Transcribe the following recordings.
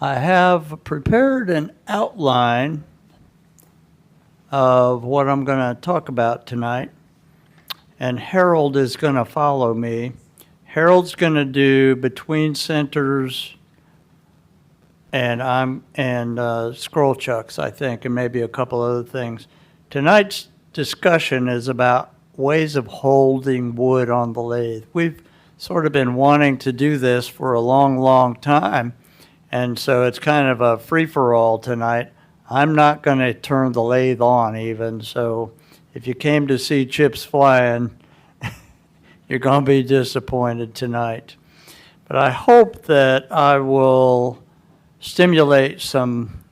I have prepared an outline of what I'm going to talk about tonight, and Harold is going to follow me. Harold's going to do between centers and scroll chucks, I think, and maybe a couple other things. Tonight's discussion is about ways of holding wood on the lathe. We've sort of been wanting to do this for a long, long time. And so it's kind of a free-for-all tonight. I'm not going to turn the lathe on even, so if you came to see chips flying, you're going to be disappointed tonight. But I hope that I will stimulate some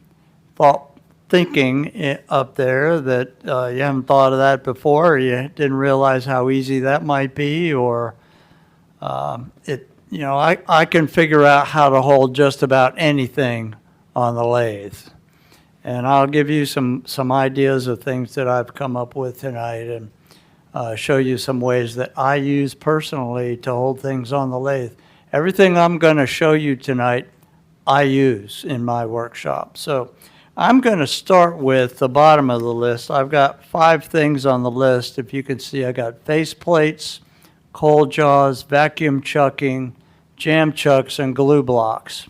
thinking up there that you haven't thought of that before, or you didn't realize how easy that might be, or I can figure out how to hold just about anything on the lathe. And I'll give you some ideas of things that I've come up with tonight and show you some ways that I use personally to hold things on the lathe. Everything I'm going to show you tonight, I use in my workshop. So I'm going to start with the bottom of the list. I've got 5 things on the list. If you can see, I got face plates, coal jaws, vacuum chucking, jam chucks, and glue blocks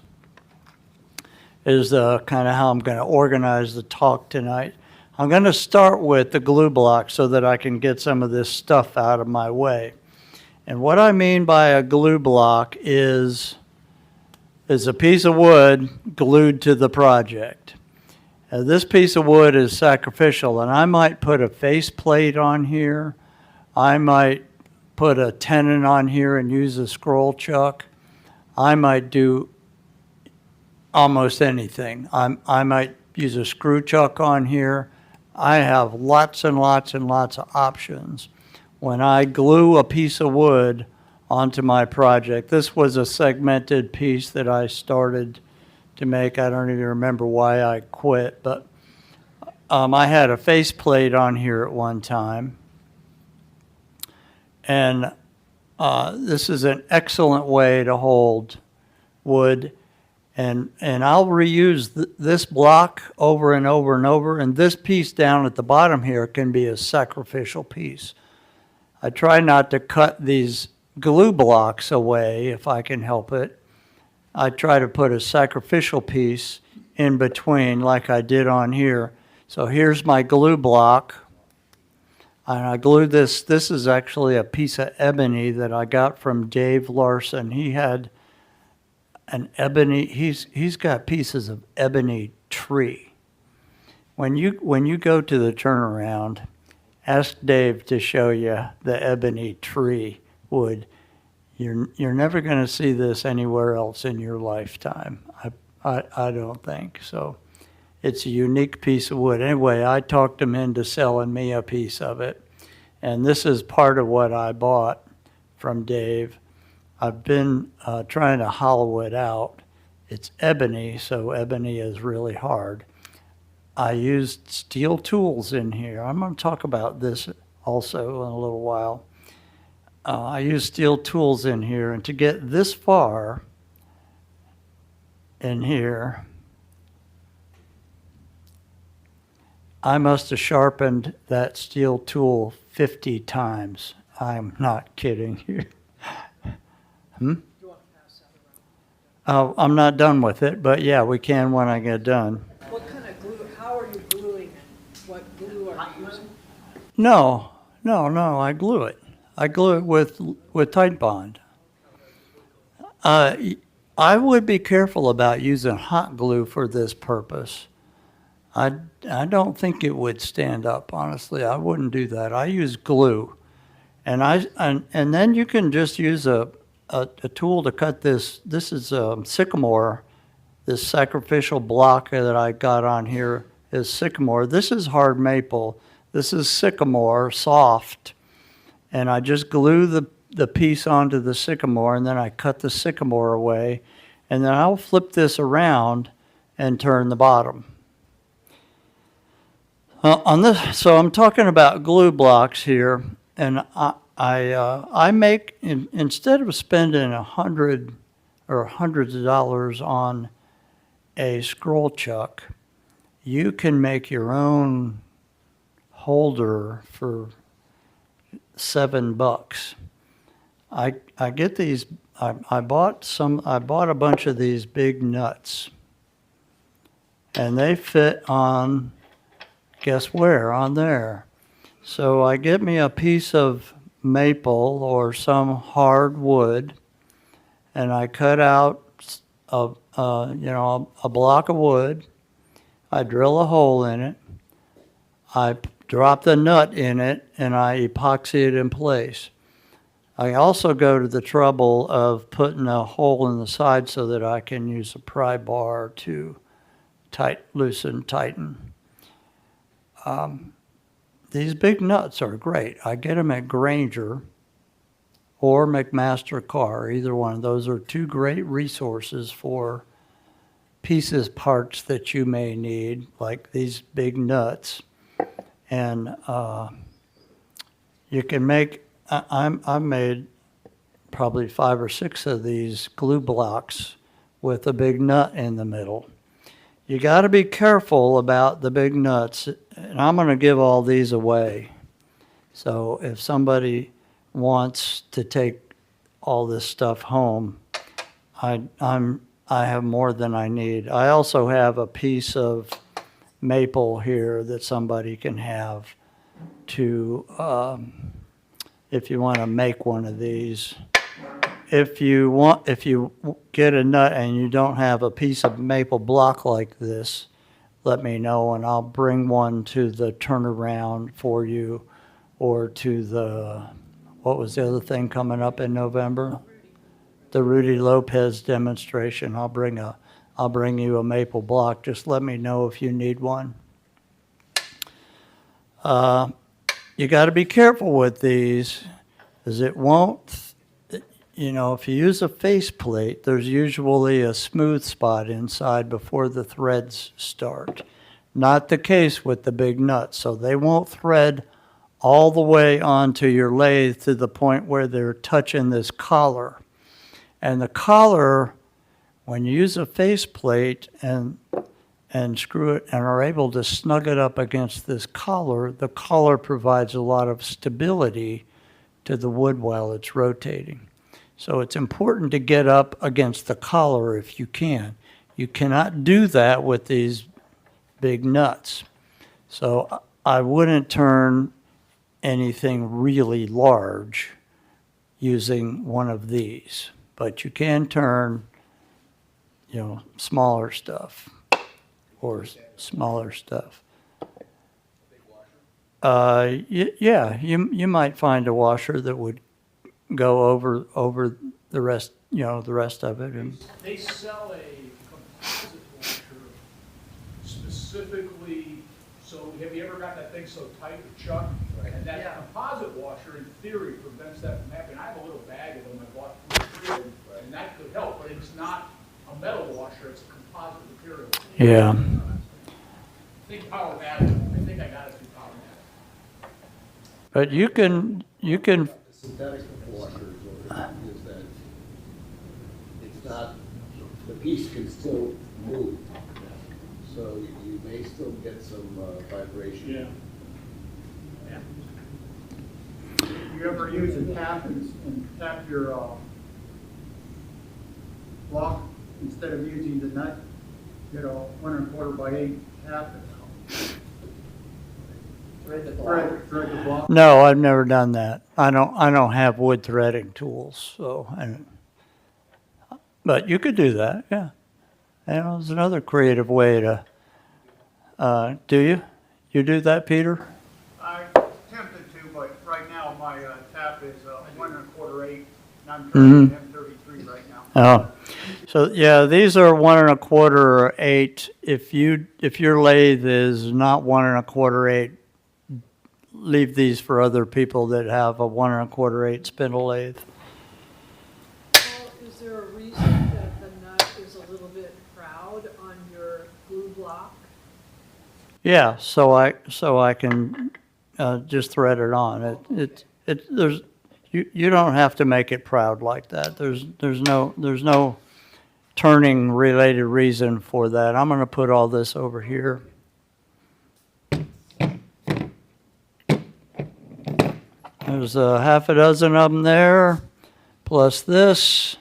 is kind of how I'm going to organize the talk tonight. I'm going to start with the glue block so that I can get some of this stuff out of my way. And what I mean by a glue block is a piece of wood glued to the project. This piece of wood is sacrificial, and I might put a face plate on here. I might put a tenon on here and use a scroll chuck. I might do almost anything. I might use a screw chuck on here. I have lots and lots and lots of options. When I glue a piece of wood onto my project, this was a segmented piece that I started to make. I don't even remember why I quit, but I had a face plate on here at one time. And this is an excellent way to hold wood. And I'll reuse this block over and over and over. And this piece down at the bottom here can be a sacrificial piece. I try not to cut these glue blocks away if I can help it. I try to put a sacrificial piece in between like I did on here. So here's my glue block. And I glued this. This is actually a piece of ebony that I got from Dave Larson. He had an ebony, he's got pieces of ebony tree. When you go to the turnaround, ask Dave to show you the ebony tree wood. You're never going to see this anywhere else in your lifetime. I don't think so. It's a unique piece of wood. Anyway, I talked him into selling me a piece of it. And this is part of what I bought from Dave. I've been trying to hollow it out. It's ebony, so ebony is really hard. I used steel tools in here. I'm going to talk about this also in a little while. I used steel tools in here, and to get this far in here, I must have sharpened that steel tool 50 times. I'm not kidding you. Oh, I'm not done with it, but yeah, we can when I get done. What kind of glue, how are you gluing it? What glue are you using? No, I glue it. I glue it with Tight Bond. I would be careful about using hot glue for this purpose. I don't think it would stand up, honestly. I wouldn't do that. I use glue. And then you can just use a tool to cut this. This is sycamore. This sacrificial block that I got on here is sycamore. This is hard maple. This is sycamore, soft. And I just glue the piece onto the sycamore, and then I cut the sycamore away. And then I'll flip this around and turn the bottom. On this, so I'm talking about glue blocks here, and I make, instead of spending $100 or hundreds of dollars on a scroll chuck, you can make your own holder for $7. I get these. I bought a bunch of these big nuts, and they fit on, guess where? On there. So I get me a piece of maple or some hard wood, and I cut out a block of wood. I drill a hole in it. I drop the nut in it, and I epoxy it in place. I also go to the trouble of putting a hole in the side so that I can use a pry bar to tighten. These big nuts are great. I get them at Granger or McMaster Carr. Either one of those are two great resources for parts that you may need, like these big nuts. And you can make, I've made probably 5 or 6 of these glue blocks with a big nut in the middle. You got to be careful about the big nuts, and I'm going to give all these away. So if somebody wants to take all this stuff home, I have more than I need. I also have a piece of maple here that somebody can have to, if you want to make one of these. If you get a nut and you don't have a piece of maple block like this, let me know and I'll bring one to the turnaround for you, or to the, what was the other thing coming up in November? The Rudy Lopez demonstration. I'll bring you a maple block. Just let me know if you need one. You got to be careful with these, as it won't. If you use a faceplate, there's usually a smooth spot inside before the threads start. Not the case with the big nuts, so they won't thread all the way onto your lathe to the point where they're touching this collar. And the collar, when you use a faceplate and screw it and are able to snug it up against this collar, the collar provides a lot of stability to the wood while it's rotating. So it's important to get up against the collar if you can. You cannot do that with these big nuts. So I wouldn't turn anything really large using one of these, but you can turn, smaller stuff or smaller stuff. Yeah, you might find a washer that would go over the rest, the rest of it. And they sell a composite washer specifically. So have you ever got that thing so tight with Chuck? Right. And that composite washer, in theory, prevents that from happening. I have a little bag of them I bought from the field, and that could help. But it's not a metal washer; it's a composite material. Yeah. Think power battery. I think I got it through power battery. But you can. Synthetic washers is that it's not, the piece can still move, so you may still get some vibration. Yeah. You ever use a tap and tap your block instead of using the nut? 1 1/4 by 8 tap it. Thread the block. No, I've never done that. I don't have wood threading tools, but you could do that, yeah. There's another creative way to. Do you? You do that, Peter? I attempted to, but right now my tap is 1 1/4 8, and I'm trying M33 right now. Oh, so yeah, these are 1 1/4 or 8. If your lathe is not 1 1/4 8. Leave these for other people that have a 1 1/4 8 spindle lathe. Well, is there a reason that the nut is a little bit proud on your glue block? Yeah, so I can just thread it on. You don't have to make it proud like that. There's no turning related reason for that. I'm going to put all this over here. There's a half a dozen of them there, plus this.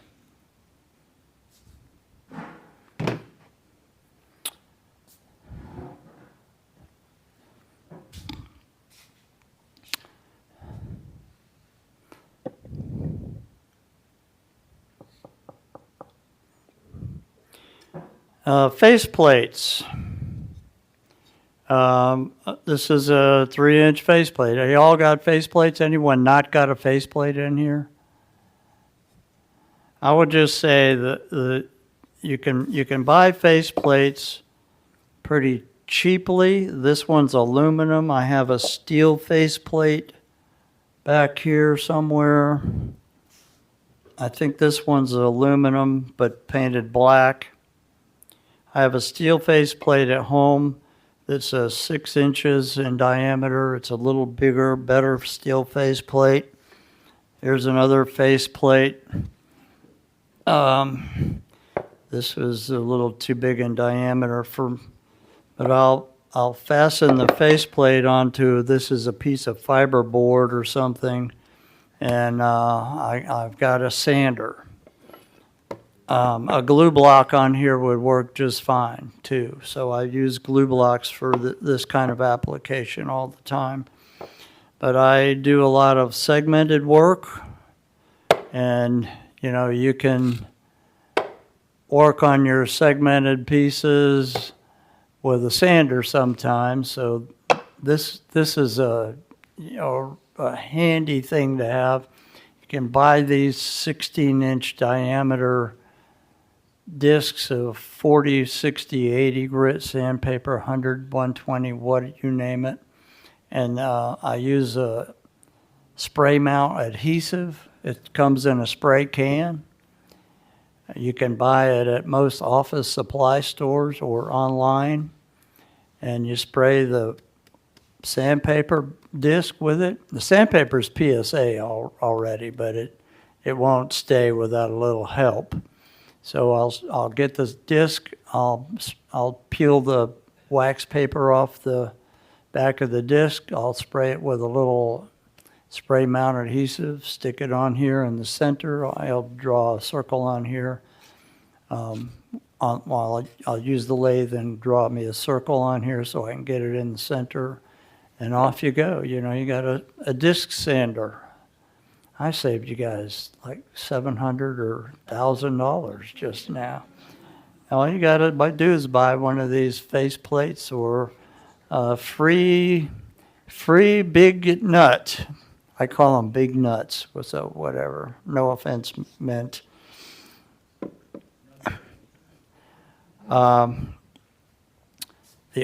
Face plates. This is a 3-inch faceplate. Have you all got faceplates? Anyone not got a faceplate in here? I would just say that you can buy faceplates pretty cheaply. This one's aluminum. I have a steel faceplate back here somewhere. I think this one's aluminum but painted black. I have a steel faceplate at home that's 6 inches in diameter. It's a little bigger, better steel faceplate. Here's another faceplate. This was a little too big in diameter but I'll fasten the faceplate onto, this is a piece of fiberboard or something, and I've got a sander. A glue block on here would work just fine too. So I use glue blocks for this kind of application all the time. But I do a lot of segmented work, and you know, you can work on your segmented pieces with a sander sometimes. So this is a handy thing to have. You can buy these 16-inch diameter discs of 40, 60, 80 grit sandpaper, 100, 120, what you name it. And I use a spray mount adhesive. It comes in a spray can. You can buy it at most office supply stores or online. And you spray the sandpaper disc with it. The sandpaper is PSA already, but it won't stay without a little help. So I'll get this disc, I'll peel the wax paper off the back of the disc, I'll spray it with a little spray mount adhesive, stick it on here in the center, I'll draw a circle on here. I'll use the lathe and draw me a circle on here so I can get it in the center, and off you go. You know, you got a disc sander. I saved you guys like $700 or $1,000 just now. All you got to do is buy one of these face plates or free big nut. I call them big nuts, so whatever. No offense meant. The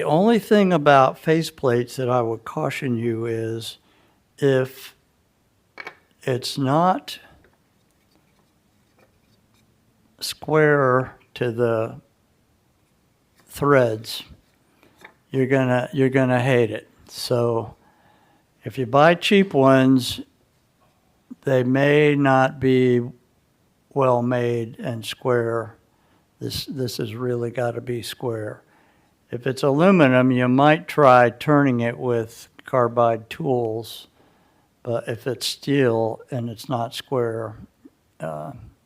only thing about face plates that I would caution you is if it's not square to the threads, you're gonna hate it. So if you buy cheap ones, they may not be well made and square. This has really got to be square. If it's aluminum, you might try turning it with carbide tools. But if it's steel and it's not square,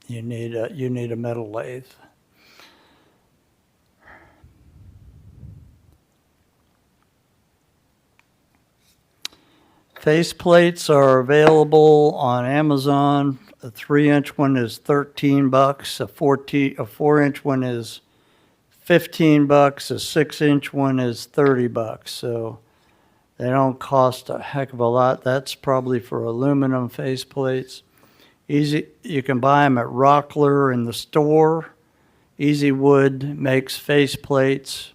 you need a metal lathe. Face plates are available on Amazon. A 3-inch one is $13. A 4-inch one is $15. A 6-inch one is $30. So they don't cost a heck of a lot. That's probably for aluminum face plates. You can buy them at Rockler in the store. Easywood makes face plates.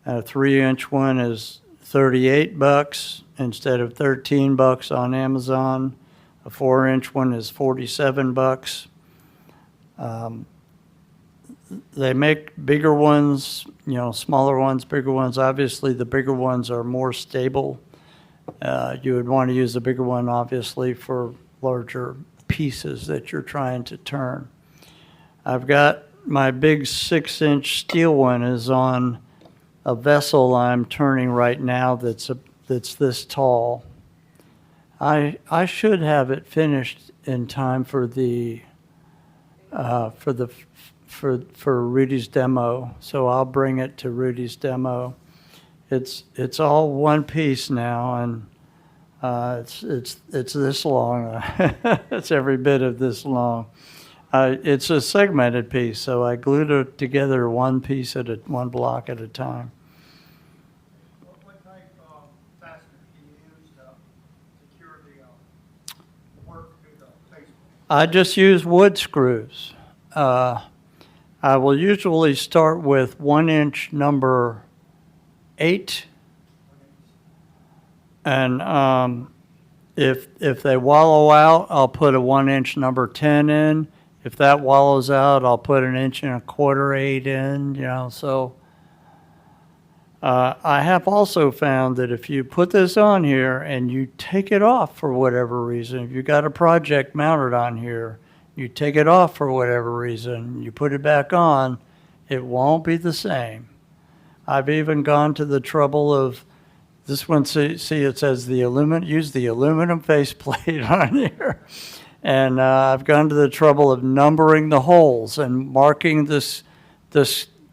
A 3-inch one is $38 instead of $13 on Amazon. A 4-inch one is $47. They make bigger ones, you know, smaller ones, bigger ones. Obviously, the bigger ones are more stable. You would want to use the bigger one, obviously, for larger pieces that you're trying to turn. I've got my big 6-inch steel one is on a vessel I'm turning right now that's this tall. I should have it finished in time for Rudy's demo, so I'll bring it to Rudy's demo. It's all one piece now, and it's this long. It's every bit of this long. It's a segmented piece, so I glued it together one piece one block at a time. What type of fastener do you use to secure the work to the basement? I just use wood screws. I will usually start with 1-inch number 8, and if they wallow out, I'll put a 1-inch number 10 in. If that wallows out, I'll put 1 1/4 8 in. So I have also found that if you put this on here and you take it off for whatever reason, if you got a project mounted on here, you take it off for whatever reason, you put it back on, it won't be the same. I've even gone to the trouble of this one. See, it says use the aluminum faceplate on here, and I've gone to the trouble of numbering the holes and marking this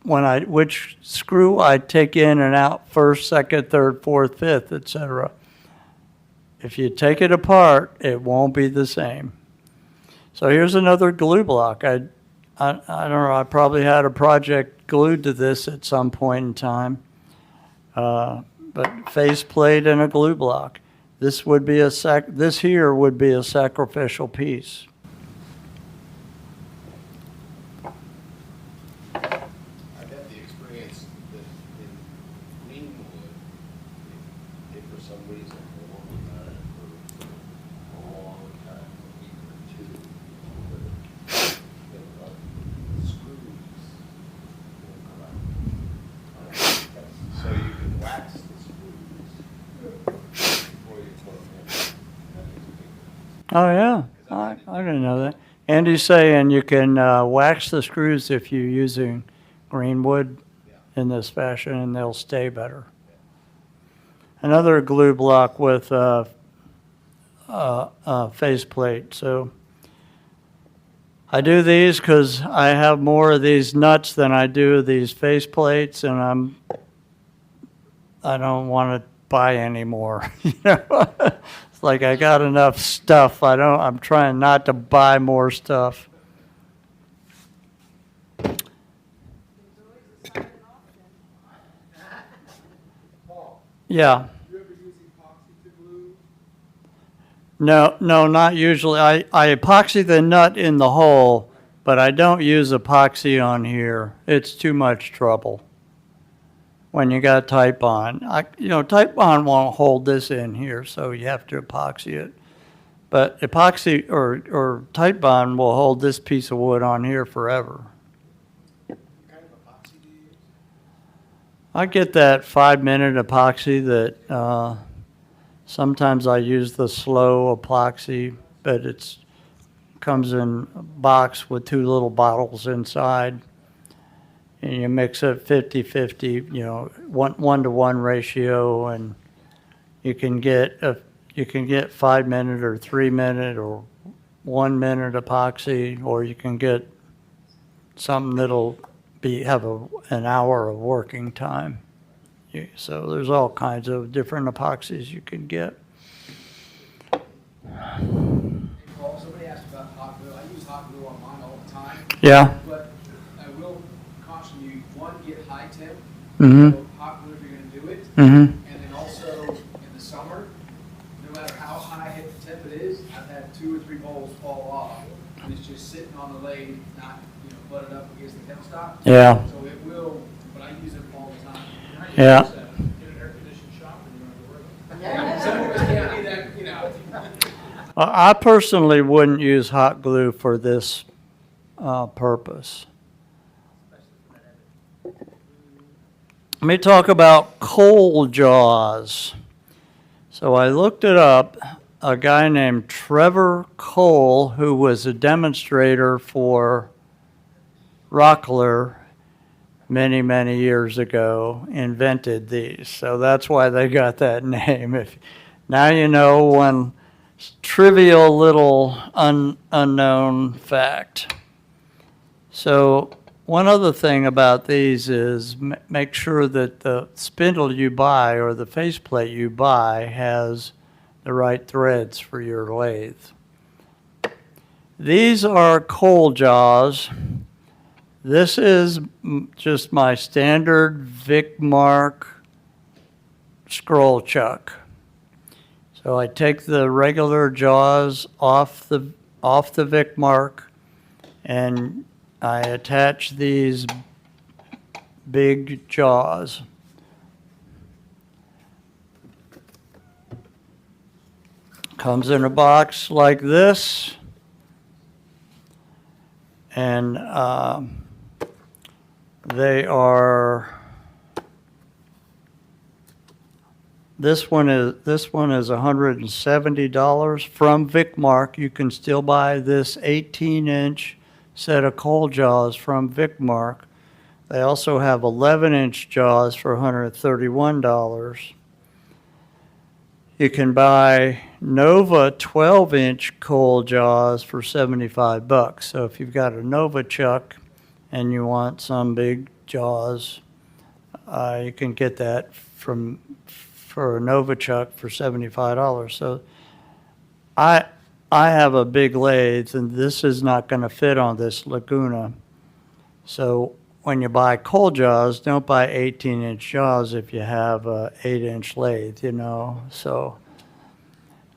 which screw I take in and out first, second, third, fourth, fifth, etc. If you take it apart, it won't be the same. So here's another glue block. I don't know, I probably had a project glued to this at some point in time. But faceplate and a glue block. This here would be a sacrificial piece. I've had the experience that in Greenwood, if for some reason we're working on it for a long time, a week or two, the screws will come out. So you can wax the screws before you put them in. That makes a big difference. Oh yeah, I didn't know that. Andy's saying you can wax the screws if you're using greenwood in this fashion, and they'll stay better. Another glue block with faceplate. So I do these because I have more of these nuts than I do these faceplates, and I don't want to buy any more. It's like I got enough stuff. I'm trying not to buy more stuff. Yeah. You ever use epoxy to glue? No, not usually. I epoxy the nut in the hole, but I don't use epoxy on here. It's too much trouble when you got type on. Type on won't hold this in here, so you have to epoxy it. But epoxy or type bond will hold this piece of wood on here forever. What kind of epoxy do you use? I get that 5-minute epoxy that sometimes I use the slow epoxy, but it comes in a box with 2 little bottles inside. And you mix it 50-50, 1-to-1 ratio, and you can get 5-minute or 3-minute or 1-minute epoxy, or you can get something that'll have an hour of working time. So there's all kinds of different epoxies you can get. Hey, Paul, somebody asked about hot glue. I use hot glue on mine all the time. Yeah. But I will caution you, one, get high temp. Mm-hmm. So hot glue if you're going to do it. Mm-hmm. And then also in the summer, no matter how high temp it is, I've had 2 or 3 bowls fall off. And it's just sitting on the lathe, not butted up against the temp stop. Yeah. So it will, but I use it all the time. Yeah. Get an air-conditioned shop and you don't have to worry about it. Some of us can't do that, I personally wouldn't use hot glue for this purpose. Let me talk about coal jaws. So I looked it up. A guy named Trevor Cole, who was a demonstrator for Rockler many, many years ago invented these. So that's why they got that name. If now you know one trivial little unknown fact. So one other thing about these is make sure that the spindle you buy or the faceplate you buy has the right threads for your lathe. These are coal jaws. This is just my standard Vicmarc scroll chuck. So I take the regular jaws off the Vicmarc and I attach these big jaws. Comes in a box like this, and they are. This one is $170 from Vicmarc. You can still buy this 18-inch set of coal jaws from Vicmarc. They also have 11-inch jaws for $131. You can buy Nova 12-inch coal jaws for $75. So if you've got a Nova chuck and you want some big jaws, you can get that for a Nova chuck for $75. So I have a big lathe, and this is not going to fit on this Laguna. So when you buy coal jaws, don't buy 18-inch jaws if you have a 8-inch lathe, you know. So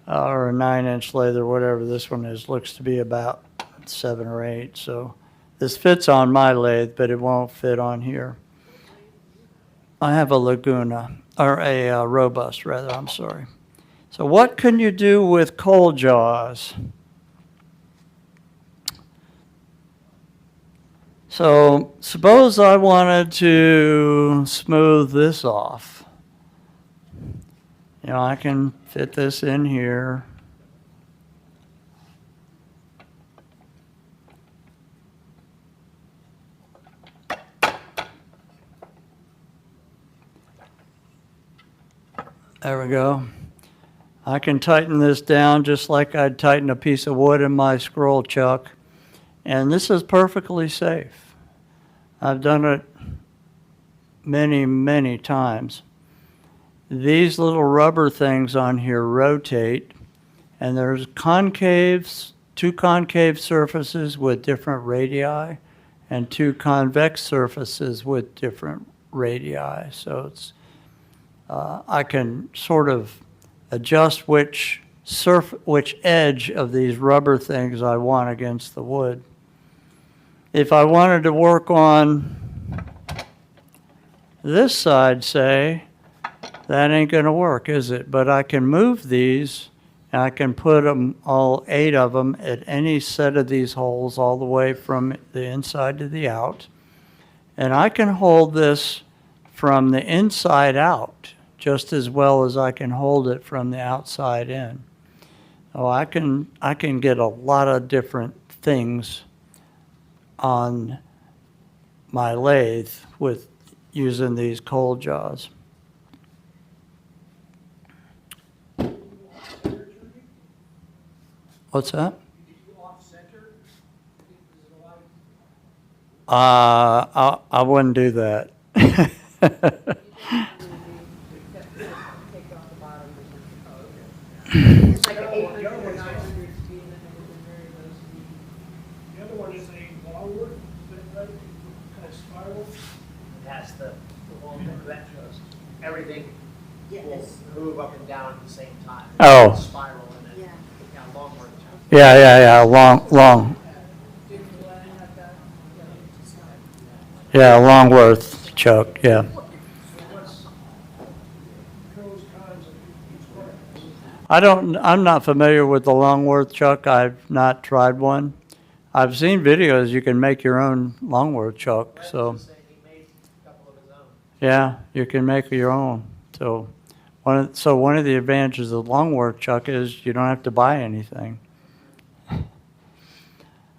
or a 9-inch lathe or whatever this one is, looks to be about 7 or 8. So this fits on my lathe, but it won't fit on here. I have a Laguna, or a Robust rather, I'm sorry. So what can you do with coal jaws? So suppose I wanted to smooth this off. You know, I can fit this in here. There we go. I can tighten this down just like I'd tighten a piece of wood in my scroll chuck. And this is perfectly safe. I've done it many, many times. These little rubber things on here rotate, and there's concaves, 2 concave surfaces with different radii, and 2 convex surfaces with different radii. So it's I can sort of adjust which edge of these rubber things I want against the wood. If I wanted to work on this side, say, that ain't going to work, is it? But I can move these, and I can put them, all 8 of them, at any set of these holes all the way from the inside to the out. And I can hold this from the inside out just as well as I can hold it from the outside in. So I can get a lot of different things on my lathe with using these coal jaws. What's that? I wouldn't do that. It's like an 800 or 900 speed, and then it very low speed. The other one is a longwood, kind of spiral. It has the whole that everything will Yes. move up and down at the same time. Oh. It's a spiral in it. Yeah. Yeah, long work. Yeah, long. Did Glenn have that? Yeah, Longworth chuck, yeah. I'm not familiar with the Longworth chuck. I've not tried one. I've seen videos you can make your own Longworth chuck, so He made a couple of his own. yeah, you can make your own. So one of the advantages of Longworth chuck is you don't have to buy anything.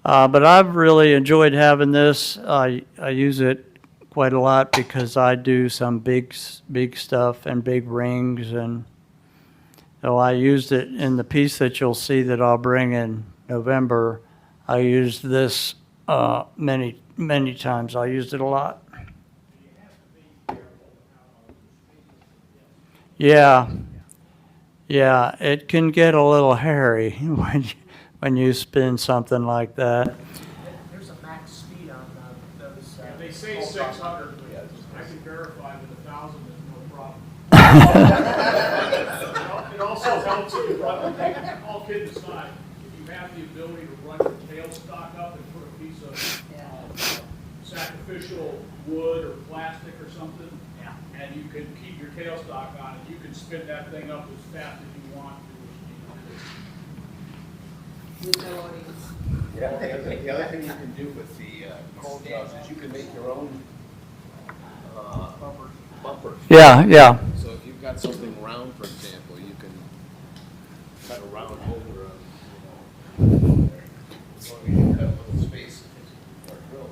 But I've really enjoyed having this. I use it quite a lot because I do some big stuff and big rings, and so I used it in the piece that you'll see that I'll bring in November. I used this many times. I used it a lot. Yeah, it can get a little hairy when you spin something like that. There's a max speed on those. They say pole 600, I can verify that 1,000 is no problem. It also helps if you run the thing, all kidding aside, if you have the ability to run your tailstock up and put a piece of sacrificial wood or plastic or something, and you can keep your tailstock on it, you can spin that thing up as fast as you want to. The other thing you can do with the cold jaws is you can make your own bumpers. Yeah. So if you've got something round, for example, you can cut a round hole or as long as you cut a little space or drill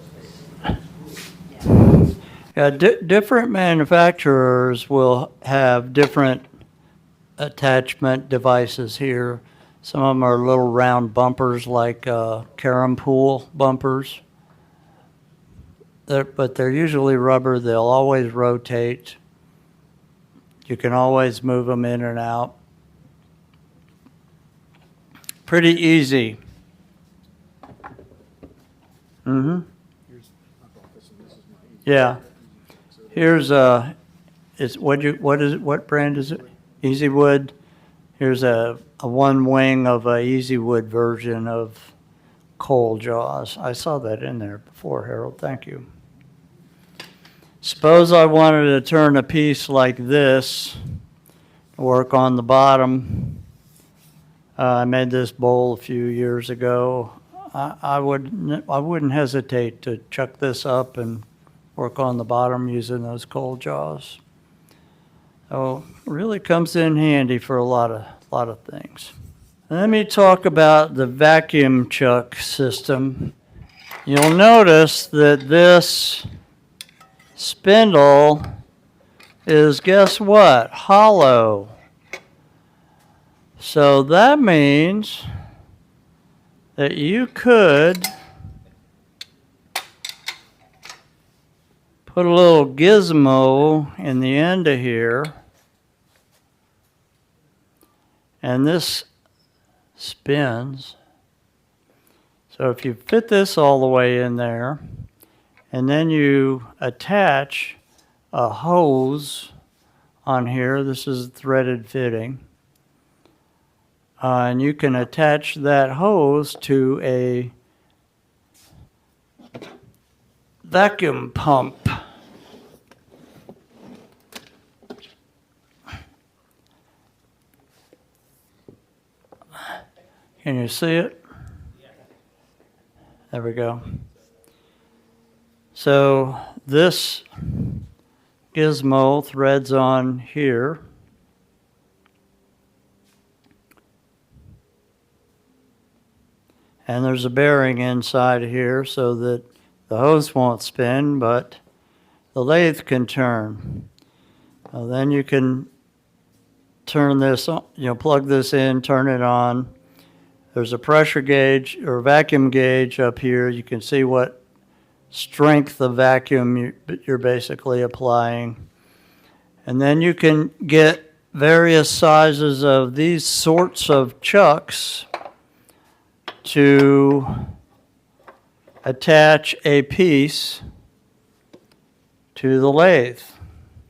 space. Yeah, different manufacturers will have different attachment devices here. Some of them are little round bumpers like carom pool bumpers. But they're usually rubber. They'll always rotate. You can always move them in and out. Pretty easy. Yeah. Here's what brand is it? Easywood. Here's a one wing of a Easywood version of coal jaws. I saw that in there before, Harold. Thank you. Suppose I wanted to turn a piece like this, work on the bottom. I made this bowl a few years ago. I wouldn't hesitate to chuck this up and work on the bottom using those coal jaws. So it really comes in handy for a lot of things. Let me talk about the vacuum chuck system. You'll notice that this spindle is, guess what? Hollow. So that means that you could put a little gizmo in the end of here, and this spins. So if you fit this all the way in there, and then you attach a hose on here, this is threaded fitting, and you can attach that hose to a vacuum pump. Can you see it? There we go. So this gizmo threads on here. And there's a bearing inside here so that the hose won't spin, but the lathe can turn. Then you can turn this on, plug this in, turn it on. There's a pressure gauge or vacuum gauge up here. You can see what strength of vacuum you're basically applying. And then you can get various sizes of these sorts of chucks to attach a piece to the lathe.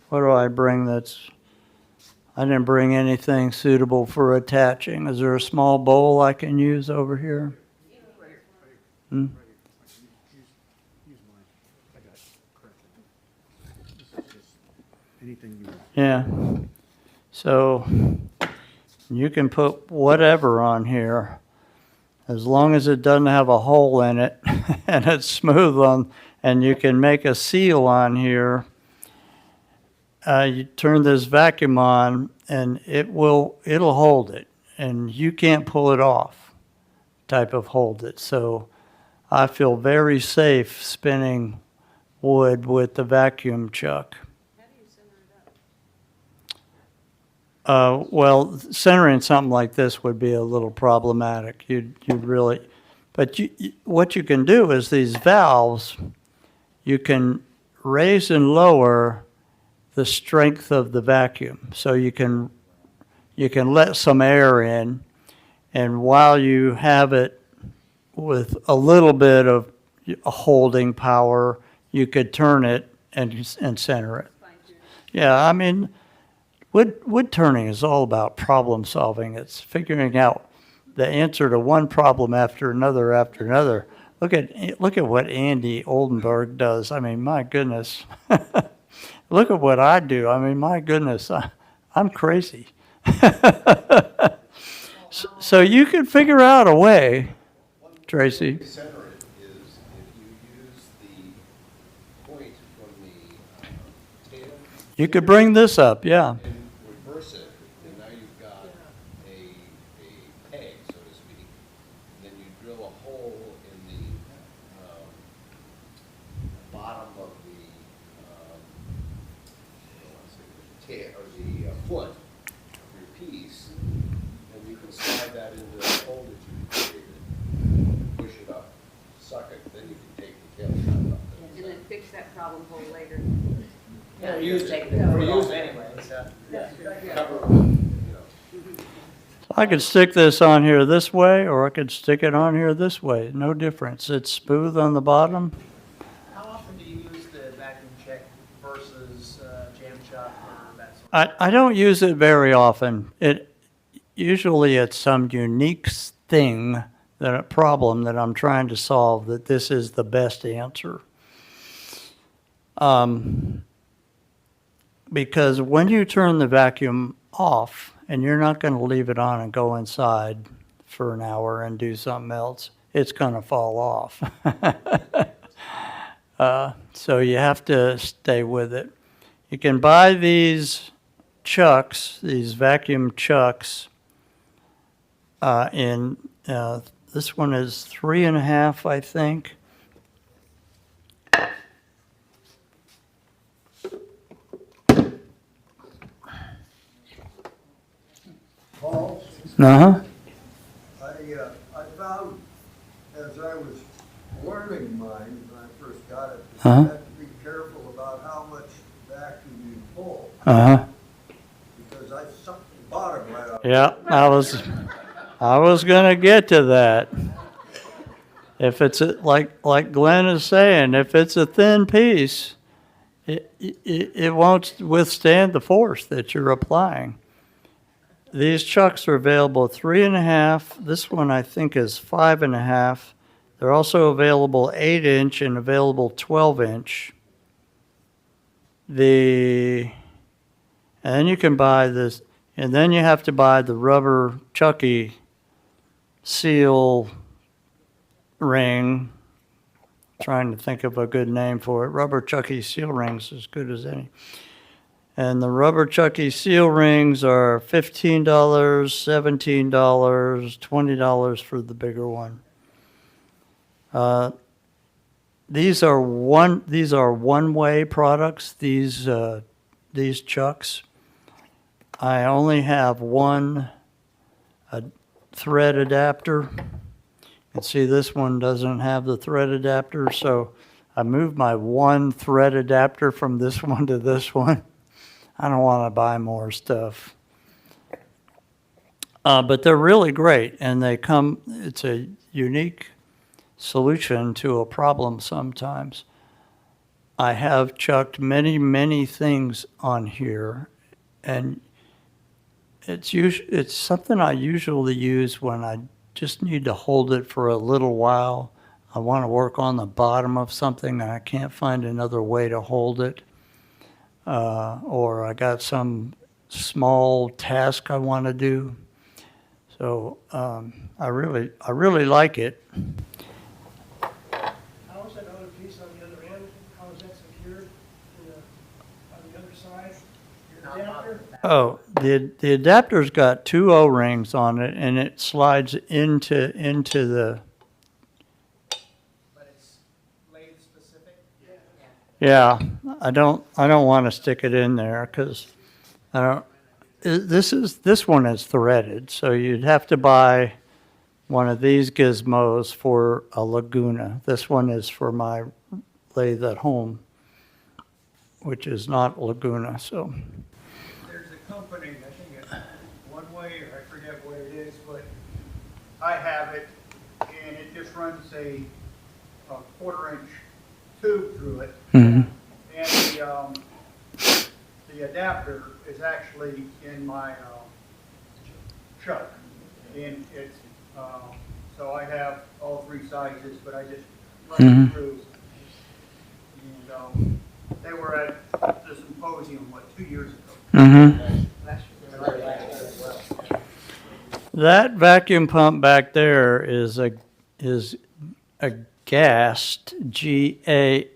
What do I bring I didn't bring anything suitable for attaching. Is there a small bowl I can use over here? Yeah. So you can put whatever on here as long as it doesn't have a hole in it and it's smooth on, and you can make a seal on here. You turn this vacuum on and it'll hold it, and you can't pull it off type of hold it. So I feel very safe spinning wood with the vacuum chuck. How do you center it up? Well, centering something like this would be a little problematic. You'd really, but what you can do is these valves, you can raise and lower the strength of the vacuum. So you can let some air in, and while you have it with a little bit of holding power, you could turn it and center it. Yeah, I mean, wood turning is all about problem solving. It's figuring out the answer to one problem after another after another. Look at what Andy Oldenburg does. I mean, my goodness. Look at what I do. I mean, my goodness, I'm crazy. So you can figure out a way, Tracy. Center it is if you use the point from the tail You could bring this up, yeah. and reverse it, and now you've got a peg, so to speak. Then you drill a hole in the bottom of the tail or the foot of your piece, and you can slide that into the hole that you created, push it up, suck it, then you can take the tail shot up. And then fix that problem hole later. Yeah, you use it anyway, so. Cover, you know. I could stick this on here this way, or I could stick it on here this way. No difference. It's smooth on the bottom. How often do you use the vacuum check versus jam shop or that sort of? I don't use it very often. Usually it's some unique thing, that a problem that I'm trying to solve, that this is the best answer. Because when you turn the vacuum off, and you're not going to leave it on and go inside for an hour and do something else, it's going to fall off. So you have to stay with it. You can buy these chucks, these vacuum chucks, this one is 3.5, I think. Paul, Uh-huh. I found as I was learning mine, when I first got it, that Uh-huh. you have to be careful about how much vacuum you pull, Uh-huh. because I sucked the bottom right out. Yeah, I was gonna get to that. If it's like Glenn is saying, if it's a thin piece, it won't withstand the force that you're applying. These chucks are available 3.5. This one I think is 5.5. They're also available 8-inch and available 12-inch. And then you can buy this, and then you have to buy the rubber chucky seal ring. Trying to think of a good name for it. Rubber chucky seal rings, as good as any. And the rubber chucky seal rings are $15, $17, $20 for the bigger one. These are one-way products. These chucks. I only have one thread adapter. And see, this one doesn't have the thread adapter, so I moved my one thread adapter from this one to this one. I don't want to buy more stuff. But they're really great, and it's a unique solution to a problem sometimes. I have chucked many, many things on here, and it's something I usually use when I just need to hold it for a little while. I want to work on the bottom of something and I can't find another way to hold it. Or I got some small task I want to do. So I really like it. How is that other piece on the other end? How is that secured on the other side? Your adapter? Oh, the adapter's got two O-rings on it, and it slides into the Yeah, I don't want to stick it in there because I don't, this one is threaded, so you'd have to buy one of these gizmos for a Laguna. This one is for my lathe at home, which is not Laguna, so. There's a company, I think it's Oneway, or I forget what it is, but I have it, and it just runs a 1/4-inch tube through it. Mhm. And the adapter is actually in my chuck. And it's, so I have all 3 sizes, but I just run it through. And they were at the symposium, 2 years ago. Mm-hmm. That vacuum pump back there is a Gast, G-A-S-T,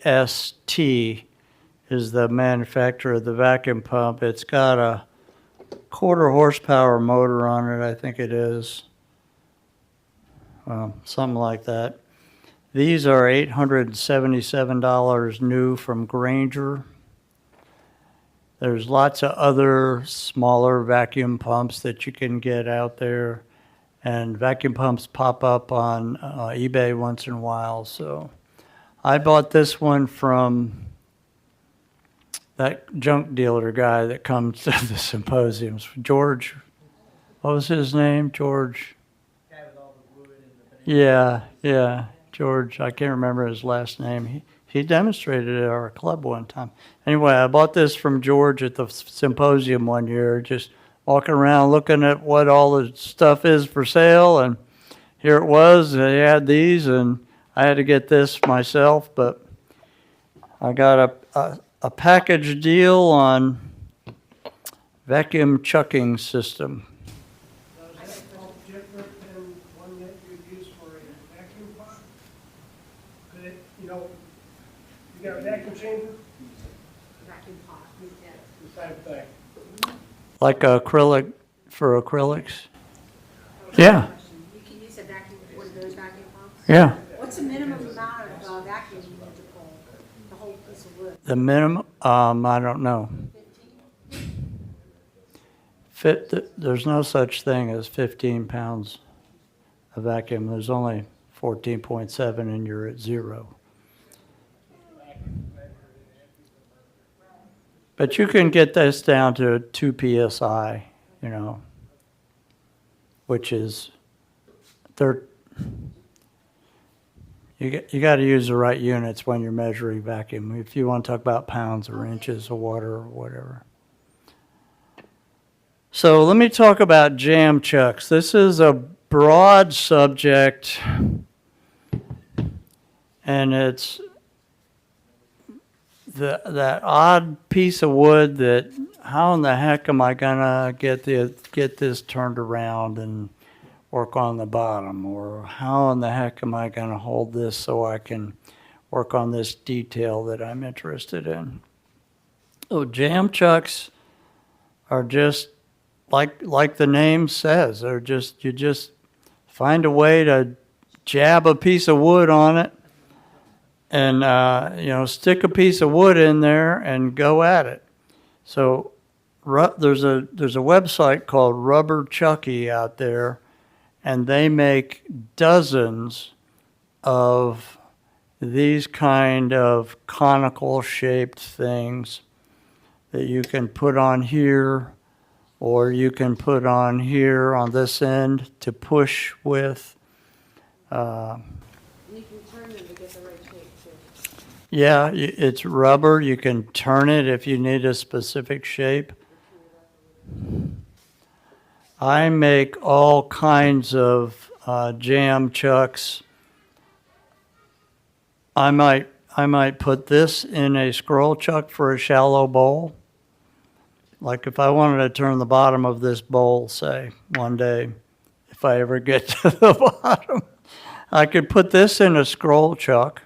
is the manufacturer of the vacuum pump. It's got a 1/4 horsepower motor on it, I think it is. Something like that. These are $877 new from Granger. There's lots of other smaller vacuum pumps that you can get out there. And vacuum pumps pop up on eBay once in a while. So I bought this one from that junk dealer guy that comes to the symposiums. George, what was his name? George? Yeah, George. I can't remember his last name. He demonstrated it at our club one time. Anyway, I bought this from George at the symposium one year, just walking around looking at what all the stuff is for sale, and here it was. They had these, and I had to get this myself, but I got a package deal on vacuum chucking system. Does that pump different than one that you use for a vacuum pump? Could it, you got a vacuum chamber? Vacuum pump, yeah. The same thing. Like acrylic for acrylics? Yeah, You can use a vacuum, one of those vacuum pumps? yeah. What's the minimum amount of vacuum you need to pull, the whole piece of wood? The minimum, I don't know. There's no such thing as 15 pounds of vacuum. There's only 14.7 and you're at 0. But you can get this down to 2 PSI, which is you got to use the right units when you're measuring vacuum. If you want to talk about pounds or inches of water or whatever. So let me talk about jam chucks. This is a broad subject, and it's that odd piece of wood that how in the heck am I gonna get this turned around and work on the bottom, or how in the heck am I gonna hold this so I can work on this detail that I'm interested in? So jam chucks are just like the name says, they're just, you just find a way to jab a piece of wood on it and stick a piece of wood in there and go at it. So there's a website called Rubber Chucky out there, and they make dozens of these kind of conical shaped things that you can put on here, or you can put on here on this end to push with. You can turn them to get the right shape too. Yeah, it's rubber. You can turn it if you need a specific shape. I make all kinds of jam chucks. I might put this in a scroll chuck for a shallow bowl. Like if I wanted to turn the bottom of this bowl, say, one day, if I ever get to the bottom, I could put this in a scroll chuck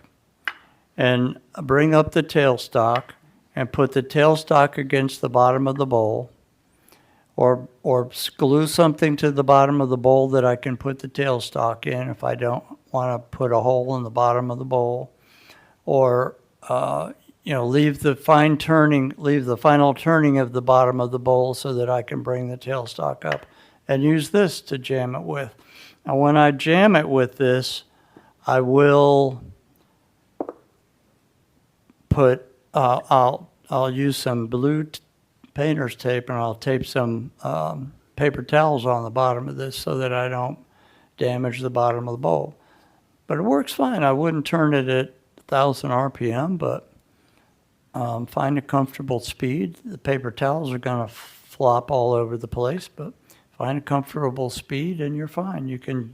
and bring up the tailstock and put the tailstock against the bottom of the bowl, or glue something to the bottom of the bowl that I can put the tailstock in if I don't want to put a hole in the bottom of the bowl. Or leave the final turning of the bottom of the bowl so that I can bring the tailstock up and use this to jam it with. Now, when I jam it with this, I will put, I'll use some blue painter's tape, and I'll tape some paper towels on the bottom of this so that I don't damage the bottom of the bowl. But it works fine. I wouldn't turn it at 1,000 RPM, but find a comfortable speed. The paper towels are going to flop all over the place, but find a comfortable speed and you're fine. You can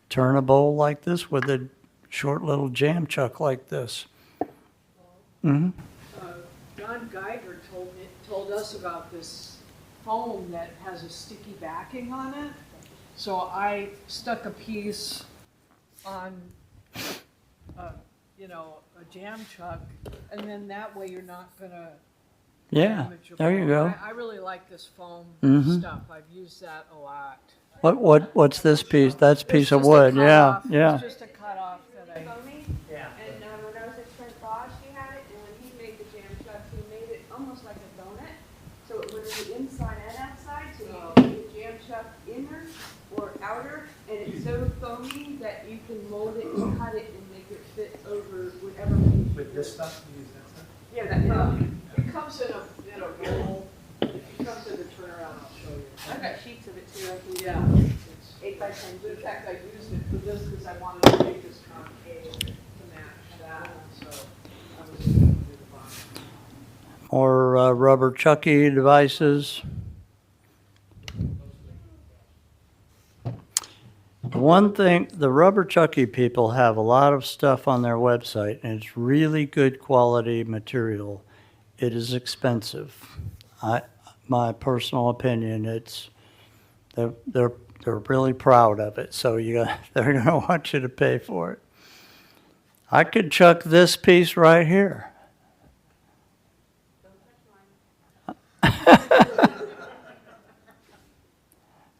turn a bowl like this with a short little jam chuck like this. Mm-hmm. Don Geiger told us about this foam that has a sticky backing on it. So I stuck a piece on, a jam chuck, and then that way you're not gonna damage your there you foam. go. I really like this foam Mhm. stuff. I've used that a lot. What's this piece? That's a piece of It's just a wood. Yeah, cutoff. yeah. It's just a cutoff that I. Yeah. And when I was at Fred Bosch, he had it, and when he made the jam chucks, he made it almost like a donut. So it was the inside and outside, so you can make the jam chuck inner or outer, and it's so foamy that you can mold it and cut it and make it fit over whatever. With this stuff, you use that stuff? Yeah, that foam. It comes in a roll. It comes in a turnaround. I'll show you. I've got sheets of it too, I can, Yeah. It's 8 by 10. In fact, I used it for this because I wanted to make this concave to match that, so I was able to do the bottom. Or rubber chucky devices. One thing, the rubber chucky people have a lot of stuff on their website, and it's really good quality material. It is expensive. My personal opinion, they're really proud of it, so they're going to want you to pay for it. I could chuck this piece right here.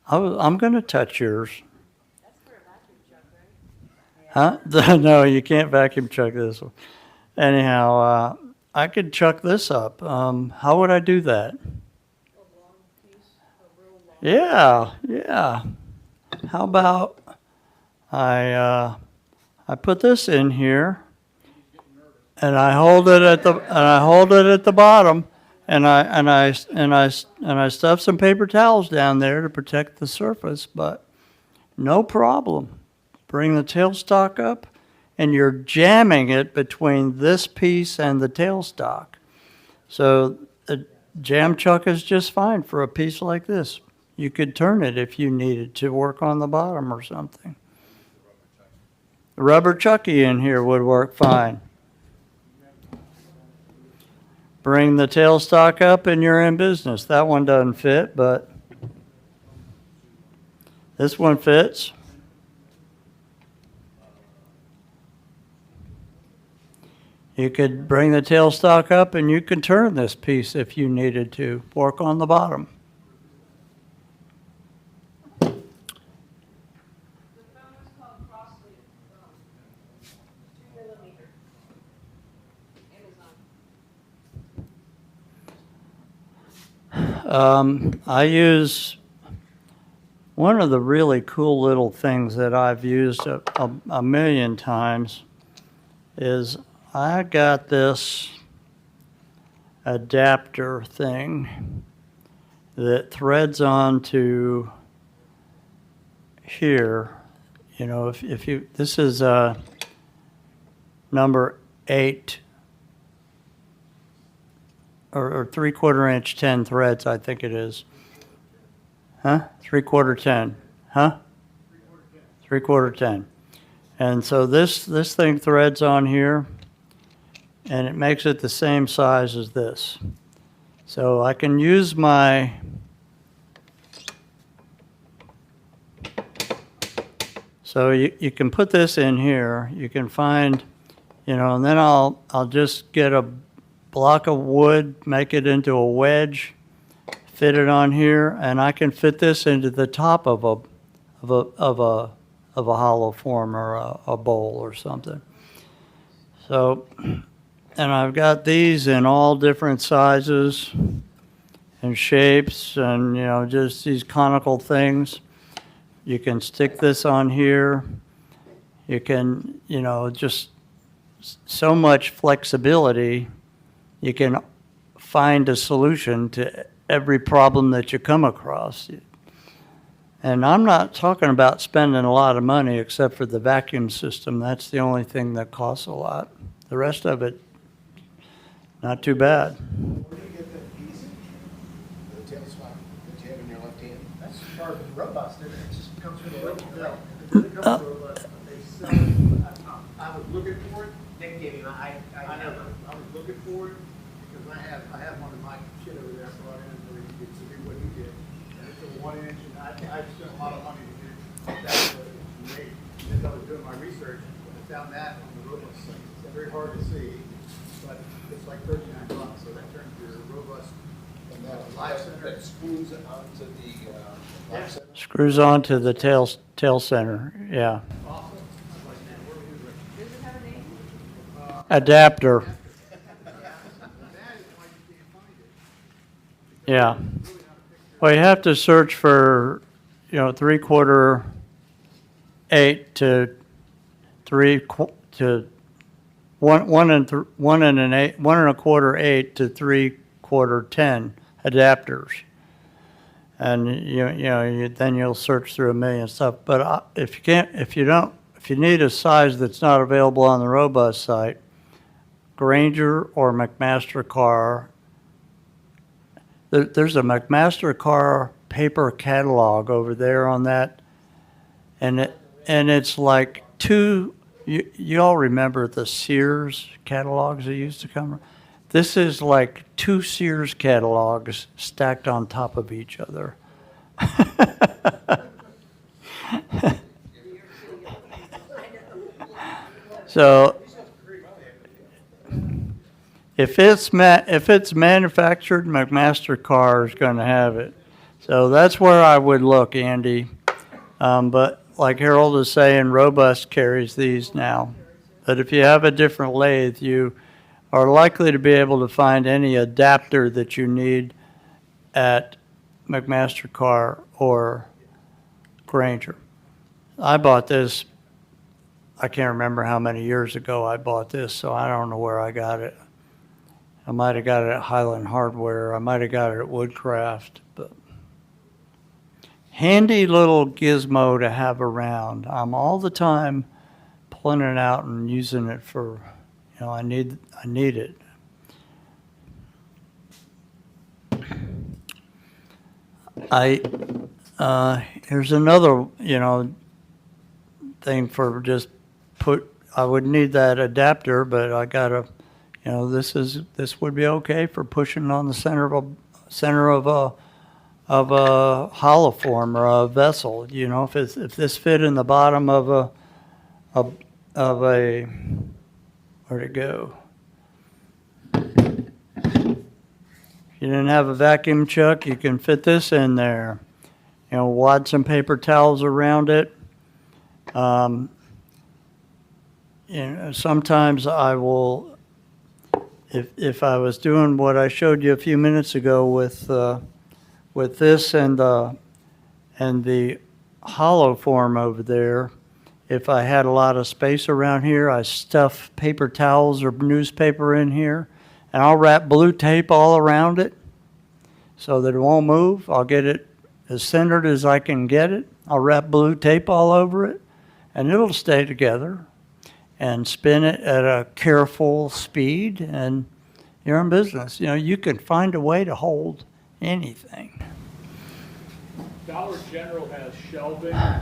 I'm going to touch yours. That's for a vacuum chuck, right? Huh? No, you can't vacuum chuck this one. Anyhow, I could chuck this up. How would I do that? Yeah. How about I put this in here, and I hold it at the bottom, and I stuff some paper towels down there to protect the surface, but no problem. Bring the tailstock up, and you're jamming it between this piece and the tailstock. So the jam chuck is just fine for a piece like this. You could turn it if you needed to work on the bottom or something. The rubber chucky in here would work fine. Bring the tailstock up and you're in business. That one doesn't fit, but this one fits. You could bring the tailstock up and you could turn this piece if you needed to work on the bottom. The foam is called cross-leaf foam. 2 millimeter. Amazon. I use one of the really cool little things that I've used a million times is I got this adapter thing that threads onto here. You know, if you, this is number 8 or 3/4 inch 10 threads, I think it is. Huh? 3/4 10. Huh? 3/4 10. And so this thing threads on here, and it makes it the same size as this. So I can use my so you can put this in here. You can find, and then I'll just get a block of wood, make it into a wedge, fit it on here, and I can fit this into the top of a hollow form or a bowl or something. So And I've got these in all different sizes and shapes and, just these conical things. You can stick this on here. You can, just so much flexibility. You can find a solution to every problem that you come across. And I'm not talking about spending a lot of money except for the vacuum system. That's the only thing that costs a lot. The rest of it, not too bad. Where do you get that piece? The tail spot that you have in your left hand? That's part of the robust, isn't it? It just comes from the left. No, it doesn't come from the robust, but they sell it. I was looking for it. Nick gave me, I know, I was looking for it because I have one of my shit over there brought in where he gets to do what he did. And it's a 1 inch, and I spent a lot of money to get that made. As I was doing my research, I found that on the robust site. It's very hard to see, but it's like $39, so that turns your robust And that live center, that screws onto the live center. Screws onto the tail center, yeah. Does it have a name? Adapter. Yeah. Well, you have to search for, 3/4 8 to 1 1/4 8 to 3/4 10 adapters. And then you'll search through a million stuff. But if you need a size that's not available on the robust site, Granger or McMaster Carr. There's a McMaster Carr paper catalog over there on that, and it's like you all remember the Sears catalogs that used to come? This is like 2 Sears catalogs stacked on top of each other. So if it's manufactured, McMaster Carr is going to have it. So that's where I would look, Andy. But like Harold is saying, Robust carries these now. But if you have a different lathe, you are likely to be able to find any adapter that you need at McMaster Carr or Granger. I bought this, I can't remember how many years ago I bought this, so I don't know where I got it. I might have got it at Highland Hardware. I might have got it at Woodcraft, but handy little gizmo to have around. I'm all the time pulling it out and using it for, I need it. Here's another, thing for just I would need that adapter, but I gotta, this would be okay for pushing on the center of a hollow form or a vessel. If this fit in the bottom of a where'd it go? If you didn't have a vacuum chuck, you can fit this in there. Wad some paper towels around it. Sometimes I will, if I was doing what I showed you a few minutes ago with this and the hollow form over there, if I had a lot of space around here, I stuff paper towels or newspaper in here, and I'll wrap blue tape all around it so that it won't move. I'll get it as centered as I can get it. I'll wrap blue tape all over it, and it'll stay together, and spin it at a careful speed, and you're in business. You can find a way to hold anything. Dollar General has shelving, like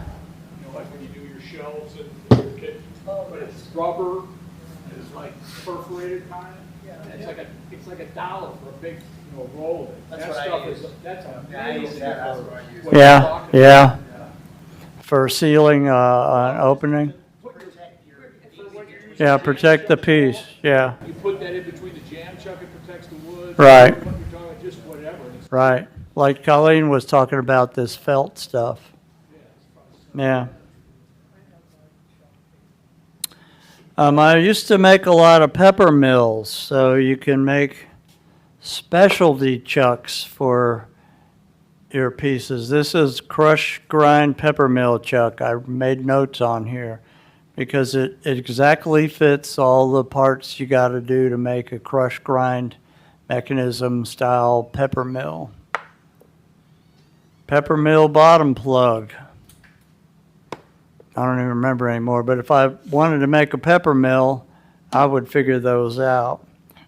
when you do your shelves in your kitchen, but it's rubber, and it's like perforated kind of. And it's like $1 for a big, roll of it. That's That what I stuff use. is, that's Yeah, I use amazing. that. That's for what I use. what you're Yeah, talking yeah. about. For sealing an opening. Yeah, protect the piece, yeah, You put that in between the jam chuck, it protects the wood. Right. What you're talking, just whatever. It's- right. Like Colleen was talking about this felt stuff. Yeah. I used to make a lot of pepper mills, so you can make specialty chucks for your pieces. This is crush grind pepper mill chuck. I made notes on here because it exactly fits all the parts you got to do to make a crush grind mechanism style pepper mill. Pepper mill bottom plug. I don't even remember anymore, but if I wanted to make a pepper mill, I would figure those out.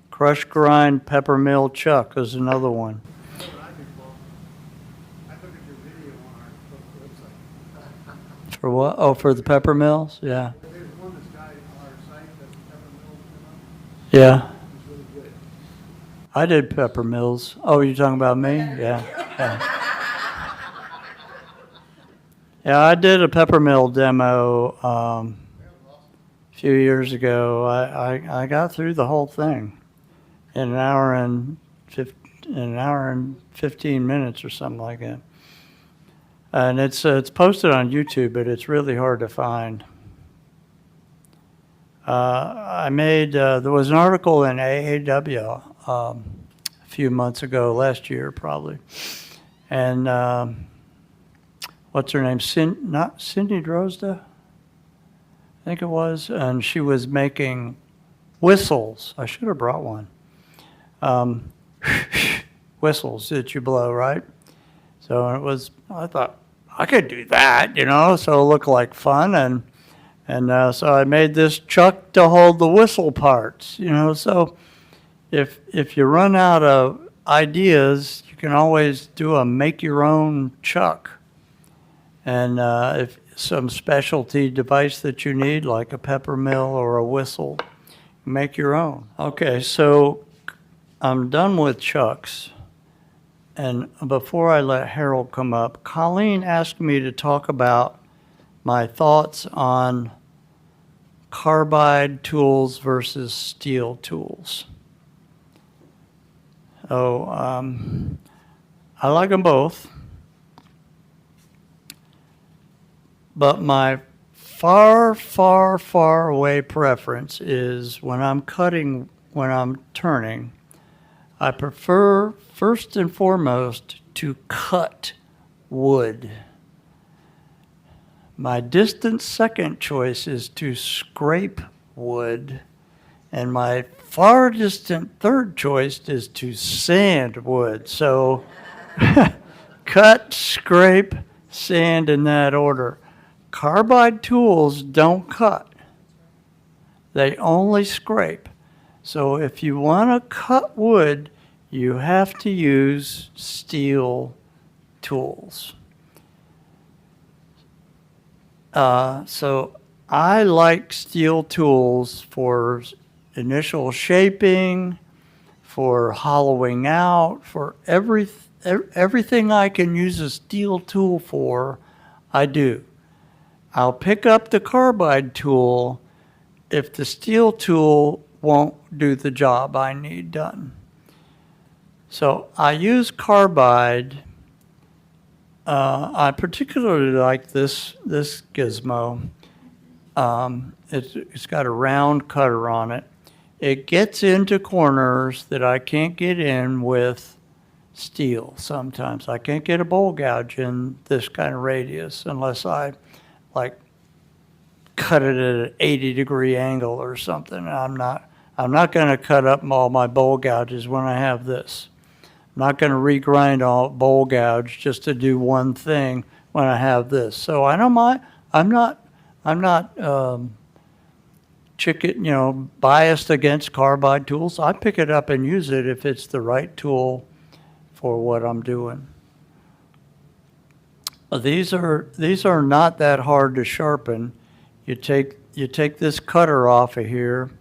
Crush grind pepper mill chuck is another one. I took at your video on our website. For what? Oh, for the pepper mills? Yeah. There's one that's got on our site that's pepper mills, Yeah. it's really good. I did pepper mills. Oh, you talking about me? Yeah. Yeah, I did a pepper mill demo a few years ago. I got through the whole thing in an hour and 15 minutes or something like that. And it's posted on YouTube, but it's really hard to find. I made there was an article in AAW a few months ago, last year probably, and what's her name? Not Cindy Drozda, I think it was, and she was making whistles. I should have brought one. Whistles that you blow, right? So it was. I thought I could do that, you know. So it looked like fun, and so I made this chuck to hold the whistle parts, you know. So if you run out of ideas, you can always do a make your own chuck. And if some specialty device that you need, like a pepper mill or a whistle, make your own. Okay, so I'm done with chucks. And before I let Harold come up, Colleen asked me to talk about my thoughts on carbide tools versus steel tools. Oh, I like them both. But my far, far, far away preference is when I'm cutting, when I'm turning, I prefer first and foremost to cut wood. My distant second choice is to scrape wood. And my far distant third choice is to sand wood. So cut, scrape, sand in that order. Carbide tools don't cut. They only scrape. So if you want to cut wood, you have to use steel tools. So I like steel tools for initial shaping, for hollowing out, for everything I can use a steel tool for, I do. I'll pick up the carbide tool if the steel tool won't do the job I need done. So I use carbide. I particularly like this gizmo. It's got a round cutter on it. It gets into corners that I can't get in with steel sometimes. I can't get a bowl gouge in this kind of radius unless I like cut it at an 80-degree angle or something. I'm not going to cut up all my bowl gouges when I have this. I'm not going to regrind all bowl gouge just to do one thing when I have this. So I don't mind. I'm not biased against carbide tools. I pick it up and use it if it's the right tool for what I'm doing. These are not that hard to sharpen. You take this cutter off of here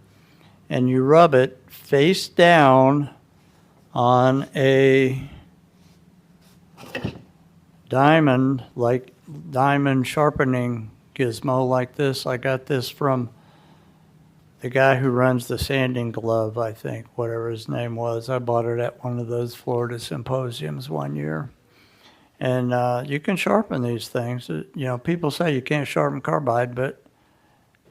and you rub it face down on a diamond sharpening gizmo like this. I got this from the guy who runs the Sanding Glove, I think, whatever his name was. I bought it at one of those Florida symposiums one year. And you can sharpen these things. People say you can't sharpen carbide, but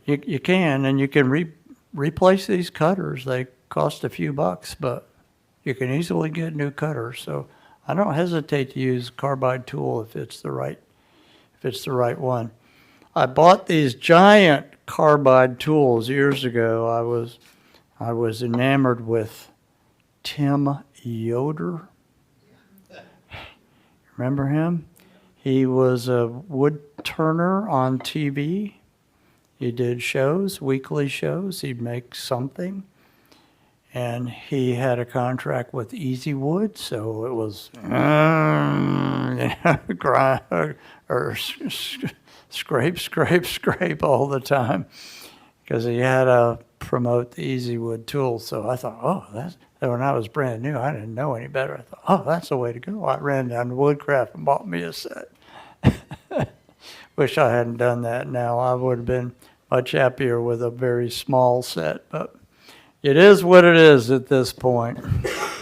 you can, and you can replace these cutters. They cost a few bucks, but you can easily get new cutters. So I don't hesitate to use Carbide tool if it's the right one. I bought these giant Carbide tools years ago. I was enamored with Tim Yoder. Remember him? He was a wood turner on TV. He did shows, weekly shows. He'd make something. And he had a contract with Easywood, so it was grind, or scrape all the time, because he had to promote the Easywood tool. So I thought, oh, when I was brand new, I didn't know any better. I thought, oh, that's the way to go. I ran down to Woodcraft and bought me a set. Wish I hadn't done that now. I would have been much happier with a very small set, but it is what it is at this point.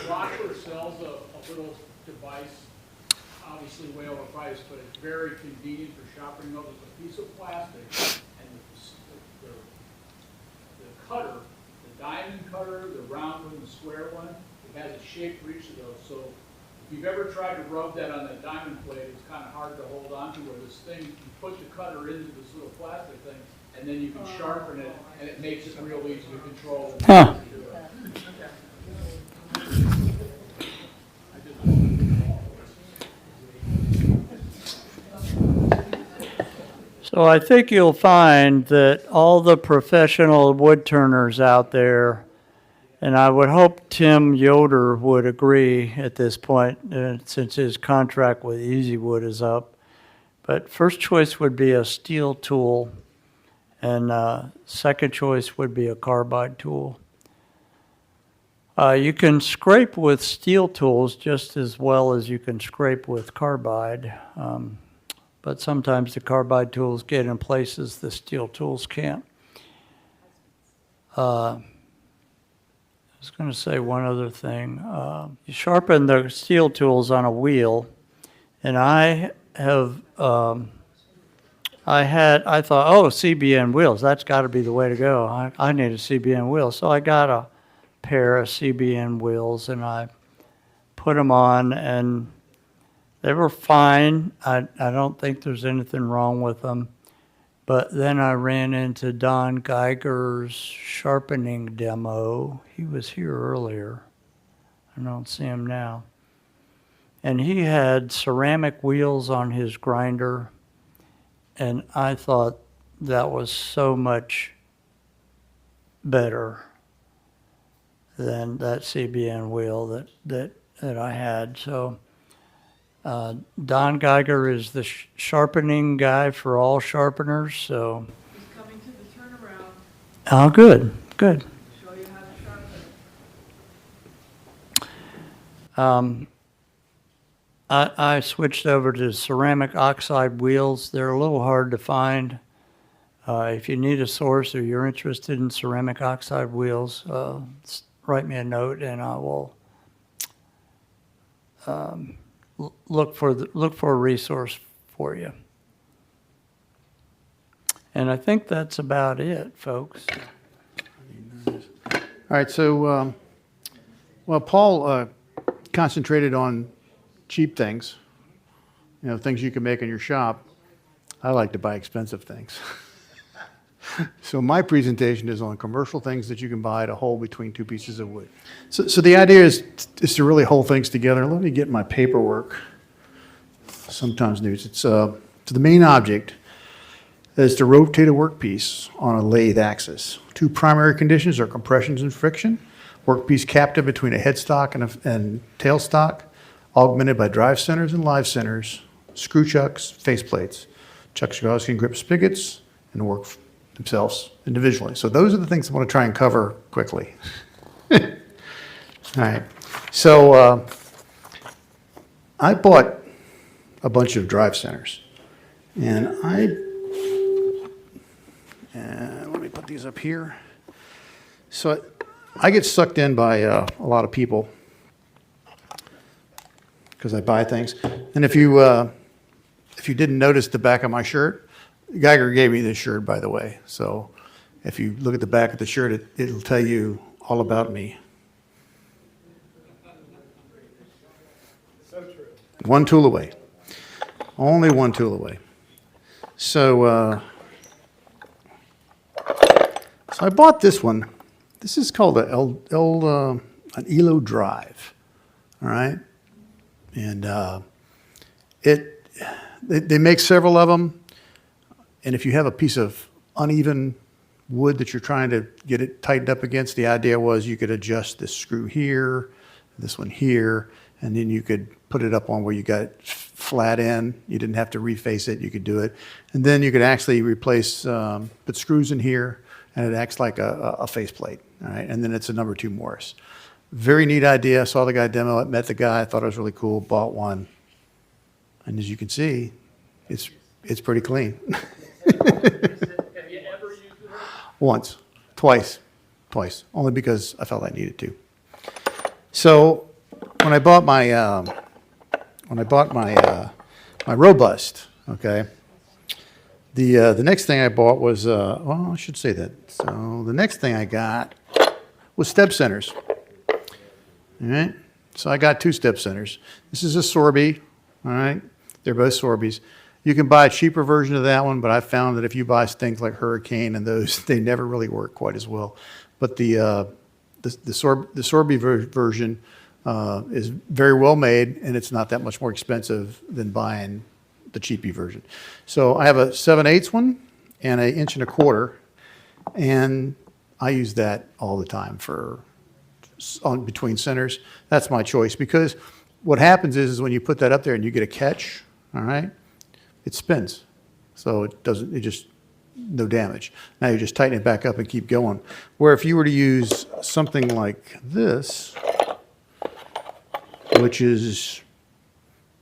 Rockford sells a little device, obviously way overpriced, but it's very convenient for sharpening up. It's a piece of plastic, and the cutter, the diamond cutter, the round one, the square one, it has a shape for each of those. So if you've ever tried to rub that on that diamond plate, it's kind of hard to hold on to. Where this thing, you put the cutter into this little plastic thing, and then you can sharpen it, and it makes it real easy to control. Huh. So I think you'll find that all the professional wood turners out there, and I would hope Tim Yoder would agree at this point, since his contract with Easywood is up, but first choice would be a steel tool, and second choice would be a carbide tool. You can scrape with steel tools just as well as you can scrape with carbide, but sometimes the carbide tools get in places the steel tools can't. I was going to say one other thing. You sharpen the steel tools on a wheel, and I thought, oh, CBN wheels, that's got to be the way to go. I need a CBN wheel. So I got a pair of CBN wheels, and I put them on, and they were fine. I don't think there's anything wrong with them. But then I ran into Don Geiger's sharpening demo. He was here earlier. I don't see him now. And he had ceramic wheels on his grinder. And I thought that was so much better than that CBN wheel that I had. So Don Geiger is the sharpening guy for all sharpeners. So He's coming to the turnaround, oh, good. show you how to sharpen. I switched over to ceramic oxide wheels. They're a little hard to find. If you need a source or you're interested in ceramic oxide wheels, write me a note and I will look for a resource for you. And I think that's about it, folks. All right, so, well, Paul concentrated on cheap things, things you can make in your shop. I like to buy expensive things. So my presentation is on commercial things that you can buy to hold between two pieces of wood. So the idea is to really hold things together. Let me get my paperwork. Sometimes news. It's so the main object is to rotate a workpiece on a lathe axis. Two primary conditions are compressions and friction. Workpiece captive between a headstock and tailstock, augmented by drive centers and live centers, screw chucks, faceplates. Chucks can grip spigots and work themselves individually. So those are the things I want to try and cover quickly. All right. So I bought a bunch of drive centers, and let me put these up here. So I get sucked in by a lot of people because I buy things. And if you didn't notice the back of my shirt, Geiger gave me this shirt, by the way. So If you look at the back of the shirt, it'll tell you all about me. So true. One tool away. Only one tool away. So I bought this one. This is called an ELO drive. All right. And they make several of them. And if you have a piece of uneven wood that you're trying to get it tightened up against, the idea was you could adjust this screw here, this one here, and then you could put it up on where you got it flat in. You didn't have to reface it. You could do it. And then you could actually replace, put screws in here, and it acts like a faceplate. All right. And then it's a number 2 Morris. Very neat idea. Saw the guy demo it, met the guy, thought it was really cool, bought one. And as you can see, it's pretty clean. Have you ever used it? Once, twice, only because I felt I needed to. So when I bought my my Robust, okay, the next thing I bought was well, I should say that. So the next thing I got was step centers. All right, so I got 2 step centers. This is a Sorby. All right, they're both Sorbies. You can buy a cheaper version of that one, but I found that if you buy things like Hurricane and those, they never really work quite as well. But the Sorby version is very well made, and it's not that much more expensive than buying the cheapy version. So I have a 7/8 one and an 1¼ inch, and I use that all the time for on between centers. That's my choice, because what happens is when you put that up there and you get a catch, all right, it spins. So it just, no damage. Now you just tighten it back up and keep going. Where if you were to use something like this, which is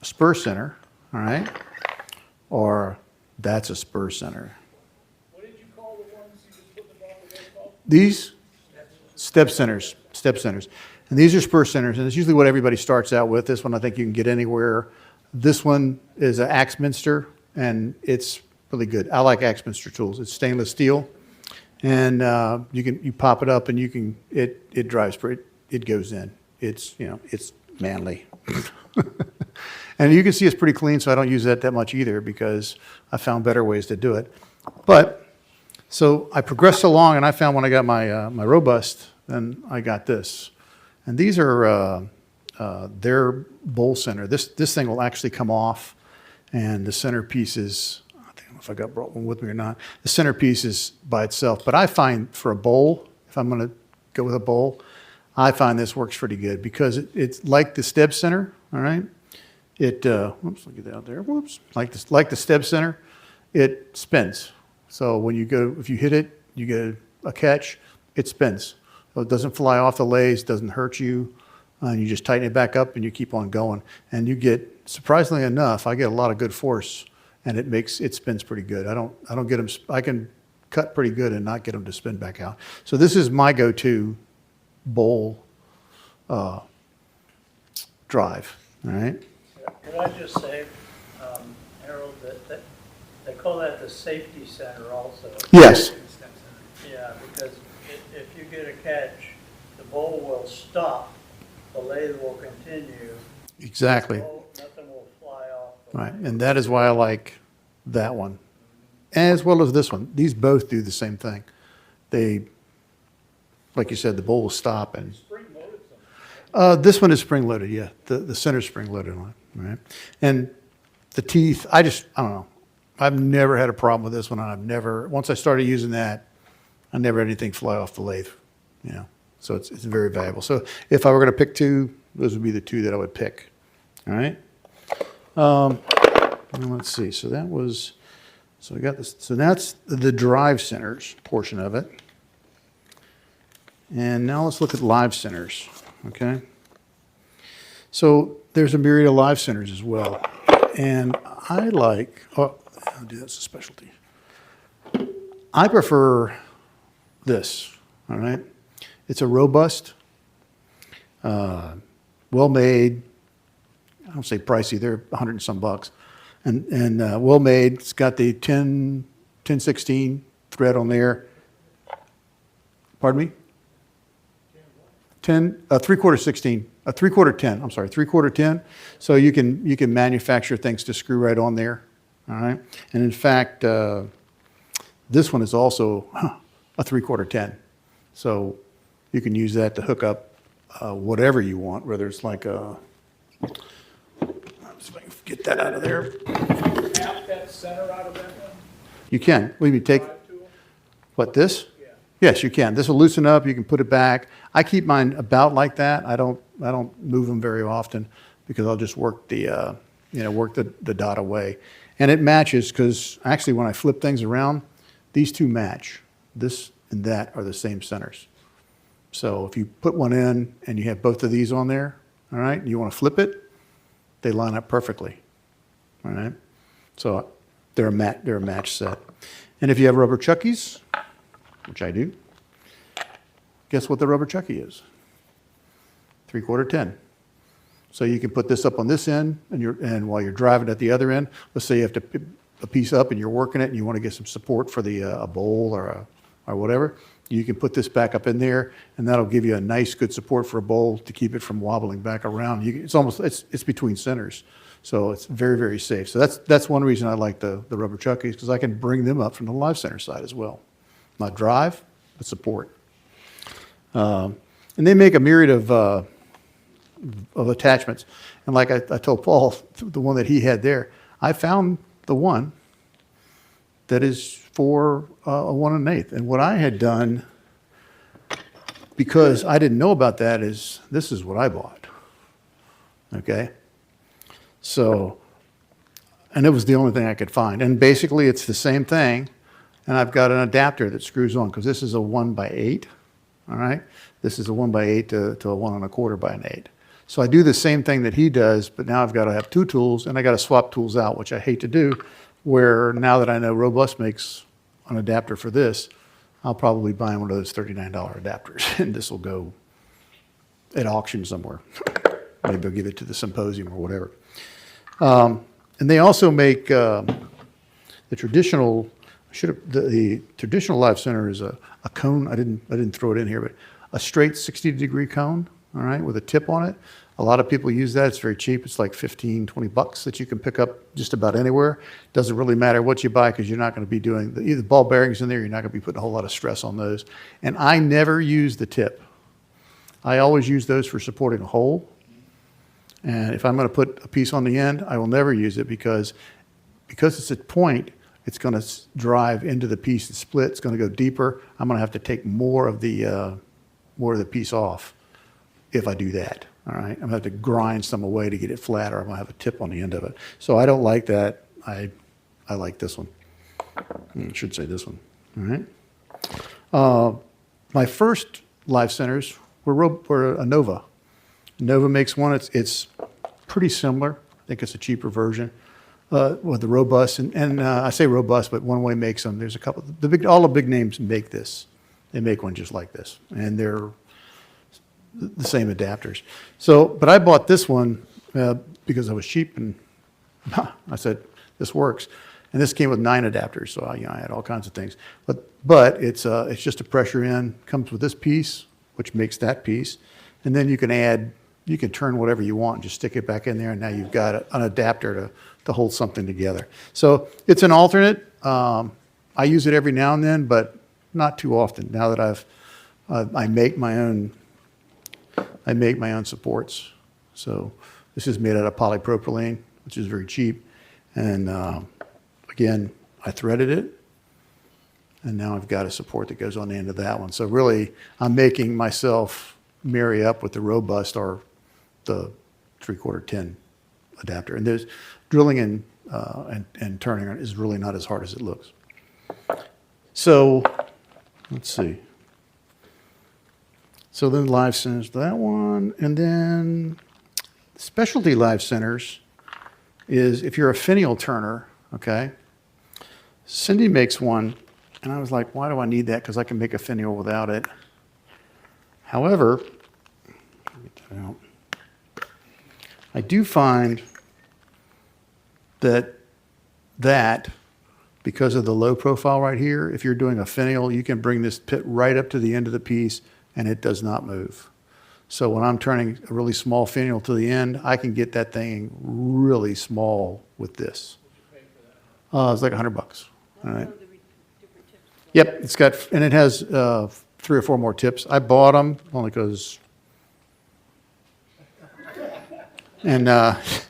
a spur center, all right, or that's a spur center. What did you call the ones you just put in the bottom of the called? These step centers. And these are spur centers, and it's usually what everybody starts out with. This one I think you can get anywhere. This one is an Axminister, and it's really good. I like Axminister tools. It's stainless steel, and you pop it up, and it drives pretty. It goes in. It's it's manly, and you can see it's pretty clean. So I don't use that much either, because I found better ways to do it. But so I progressed along, and I found when I got my my Robust, then I got this, and these are their bowl center. This thing will actually come off, and the centerpiece is, I don't know if I brought one with me or not. The centerpiece is by itself, but I find for a bowl, if I'm going to go with a bowl, I find this works pretty good, because it's like the step center. All right, whoops, look at that out there. Whoops, like the step center, it spins. So when you go, if you hit it, you get a catch, it spins. So it doesn't fly off the lathe, doesn't hurt you, and you just tighten it back up and you keep on going. And you get, surprisingly enough, I get a lot of good force, and it spins pretty good. I don't get them. I can cut pretty good and not get them to spin back out. So this is my go-to bowl drive. All right. Could I just say, Harold, that they call that the safety center also? Yes. Yeah, because if you get a catch, the bowl will stop, the lathe will continue. Exactly. Nothing will fly off. Right, and that is why I like that one, as well as this one. These both do the same thing. They, like you said, the bowl will stop, and this one is spring loaded. Yeah, the center spring loaded one, right? And the teeth, I don't know. I've never had a problem with this one. Once I started using that, I never had anything fly off the lathe, So it's very valuable. So if I were going to pick 2, those would be the 2 that I would pick. All right. Let's see. So I got this. So that's the drive centers portion of it. And now let's look at live centers. Okay. So there's a myriad of live centers as well. And I like, that's a specialty. I prefer this, all right? It's a Robust, well-made, I don't say pricey, they're $100 and some bucks, and well-made. It's got the 1016 thread on there. Pardon me? 10, 3/4 16, 3/4 10, I'm sorry, 3/4 10. So you can manufacture things to screw right on there, all right? And in fact, this one is also a 3/4 10. So you can use that to hook up whatever you want, whether it's like a, let's see if I can get that out of there. Tap that center out of that one? You can. What do you mean, take, Drive tool? what, this? Yeah. Yes, you can. This will loosen up. You can put it back. I keep mine about like that. I don't move them very often because I'll just work the work the dot away, and it matches because actually when I flip things around, these two match. This and that are the same centers. So if you put one in and you have both of these on there, all right, and you want to flip it, they line up perfectly. All right, so they're a match set. And if you have rubber chuckies, which I do, guess what the rubber chucky is? 3/4 10. So you can put this up on this end, and while you're driving at the other end, let's say you have to pick a piece up and you're working it, and you want to get some support for the a bowl or whatever. You can put this back up in there, and that'll give you a nice, good support for a bowl to keep it from wobbling back around. It's between centers, so it's very, very safe. So that's one reason I like the rubber chuckies, because I can bring them up from the live center side as well. Not drive, but support. And they make a myriad of attachments. And like I told Paul, the one that he had there, I found the one that is for a 1 1/8. And what I had done, because I didn't know about that, is this is what I bought. Okay? So, and it was the only thing I could find. And basically it's the same thing. And I've got an adapter that screws on, because this is a 1x8. All right? This is a 1x8 to a 1 1/4 by an 8. So I do the same thing that he does, but now I've got to have two tools, and I got to swap tools out, which I hate to do, where now that I know Robust makes an adapter for this, I'll probably buy one of those $39 adapters, and this will go at auction somewhere. Maybe I'll give it to the symposium or whatever. And they also make the traditional, the traditional live center is a cone. I didn't throw it in here, but a straight 60-degree cone, all right, with a tip on it. A lot of people use that. It's very cheap. It's like 15, 20 bucks that you can pick up just about anywhere. Doesn't really matter what you buy, because you're not going to be doing either ball bearings in there. You're not going to be putting a whole lot of stress on those. And I never use the tip. I always use those for supporting a hole. And if I'm going to put a piece on the end, I will never use it, because it's a point, it's going to drive into the piece and split. It's going to go deeper. I'm going to have to take more of the piece off if I do that. All right, I'm going to have to grind some away to get it flat, or I'm going to have a tip on the end of it. So I don't like that. I like this one. I should say this one. All right. My first live centers were a NEFWA. NEFWA makes one. It's pretty similar. I think it's a cheaper version with the Robust. And I say Robust, but Oneway makes them. There's a couple. All the big names make this. They make one just like this, and they're the same adapters. So, but I bought this one because I was cheap, and I said, this works. And this came with 9 adapters, so I had all kinds of things. But it's just a pressure in, comes with this piece, which makes that piece, and then you can turn whatever you want and just stick it back in there, and now you've got an adapter to hold something together. So it's an alternate. I use it every now and then, but not too often. Now that I make my own supports. So this is made out of polypropylene, which is very cheap. And again, I threaded it, and now I've got a support that goes on the end of that one. So really, I'm making myself marry up with the Robust or the 3/4 10 adapter. And there's drilling and turning is really not as hard as it looks. So let's see. So then live centers, that one, and then specialty live centers is if you're a finial turner, okay? Cindy makes one, and I was like, why do I need that? Because I can make a finial without it. However, I do find that because of the low profile right here, if you're doing a finial, you can bring this pit right up to the end of the piece and it does not move. So when I'm turning a really small finial to the end, I can get that thing really small with this. It's like $100, all right? Yep, it's got, and it has 3 or 4 more tips. I bought them only because, and that's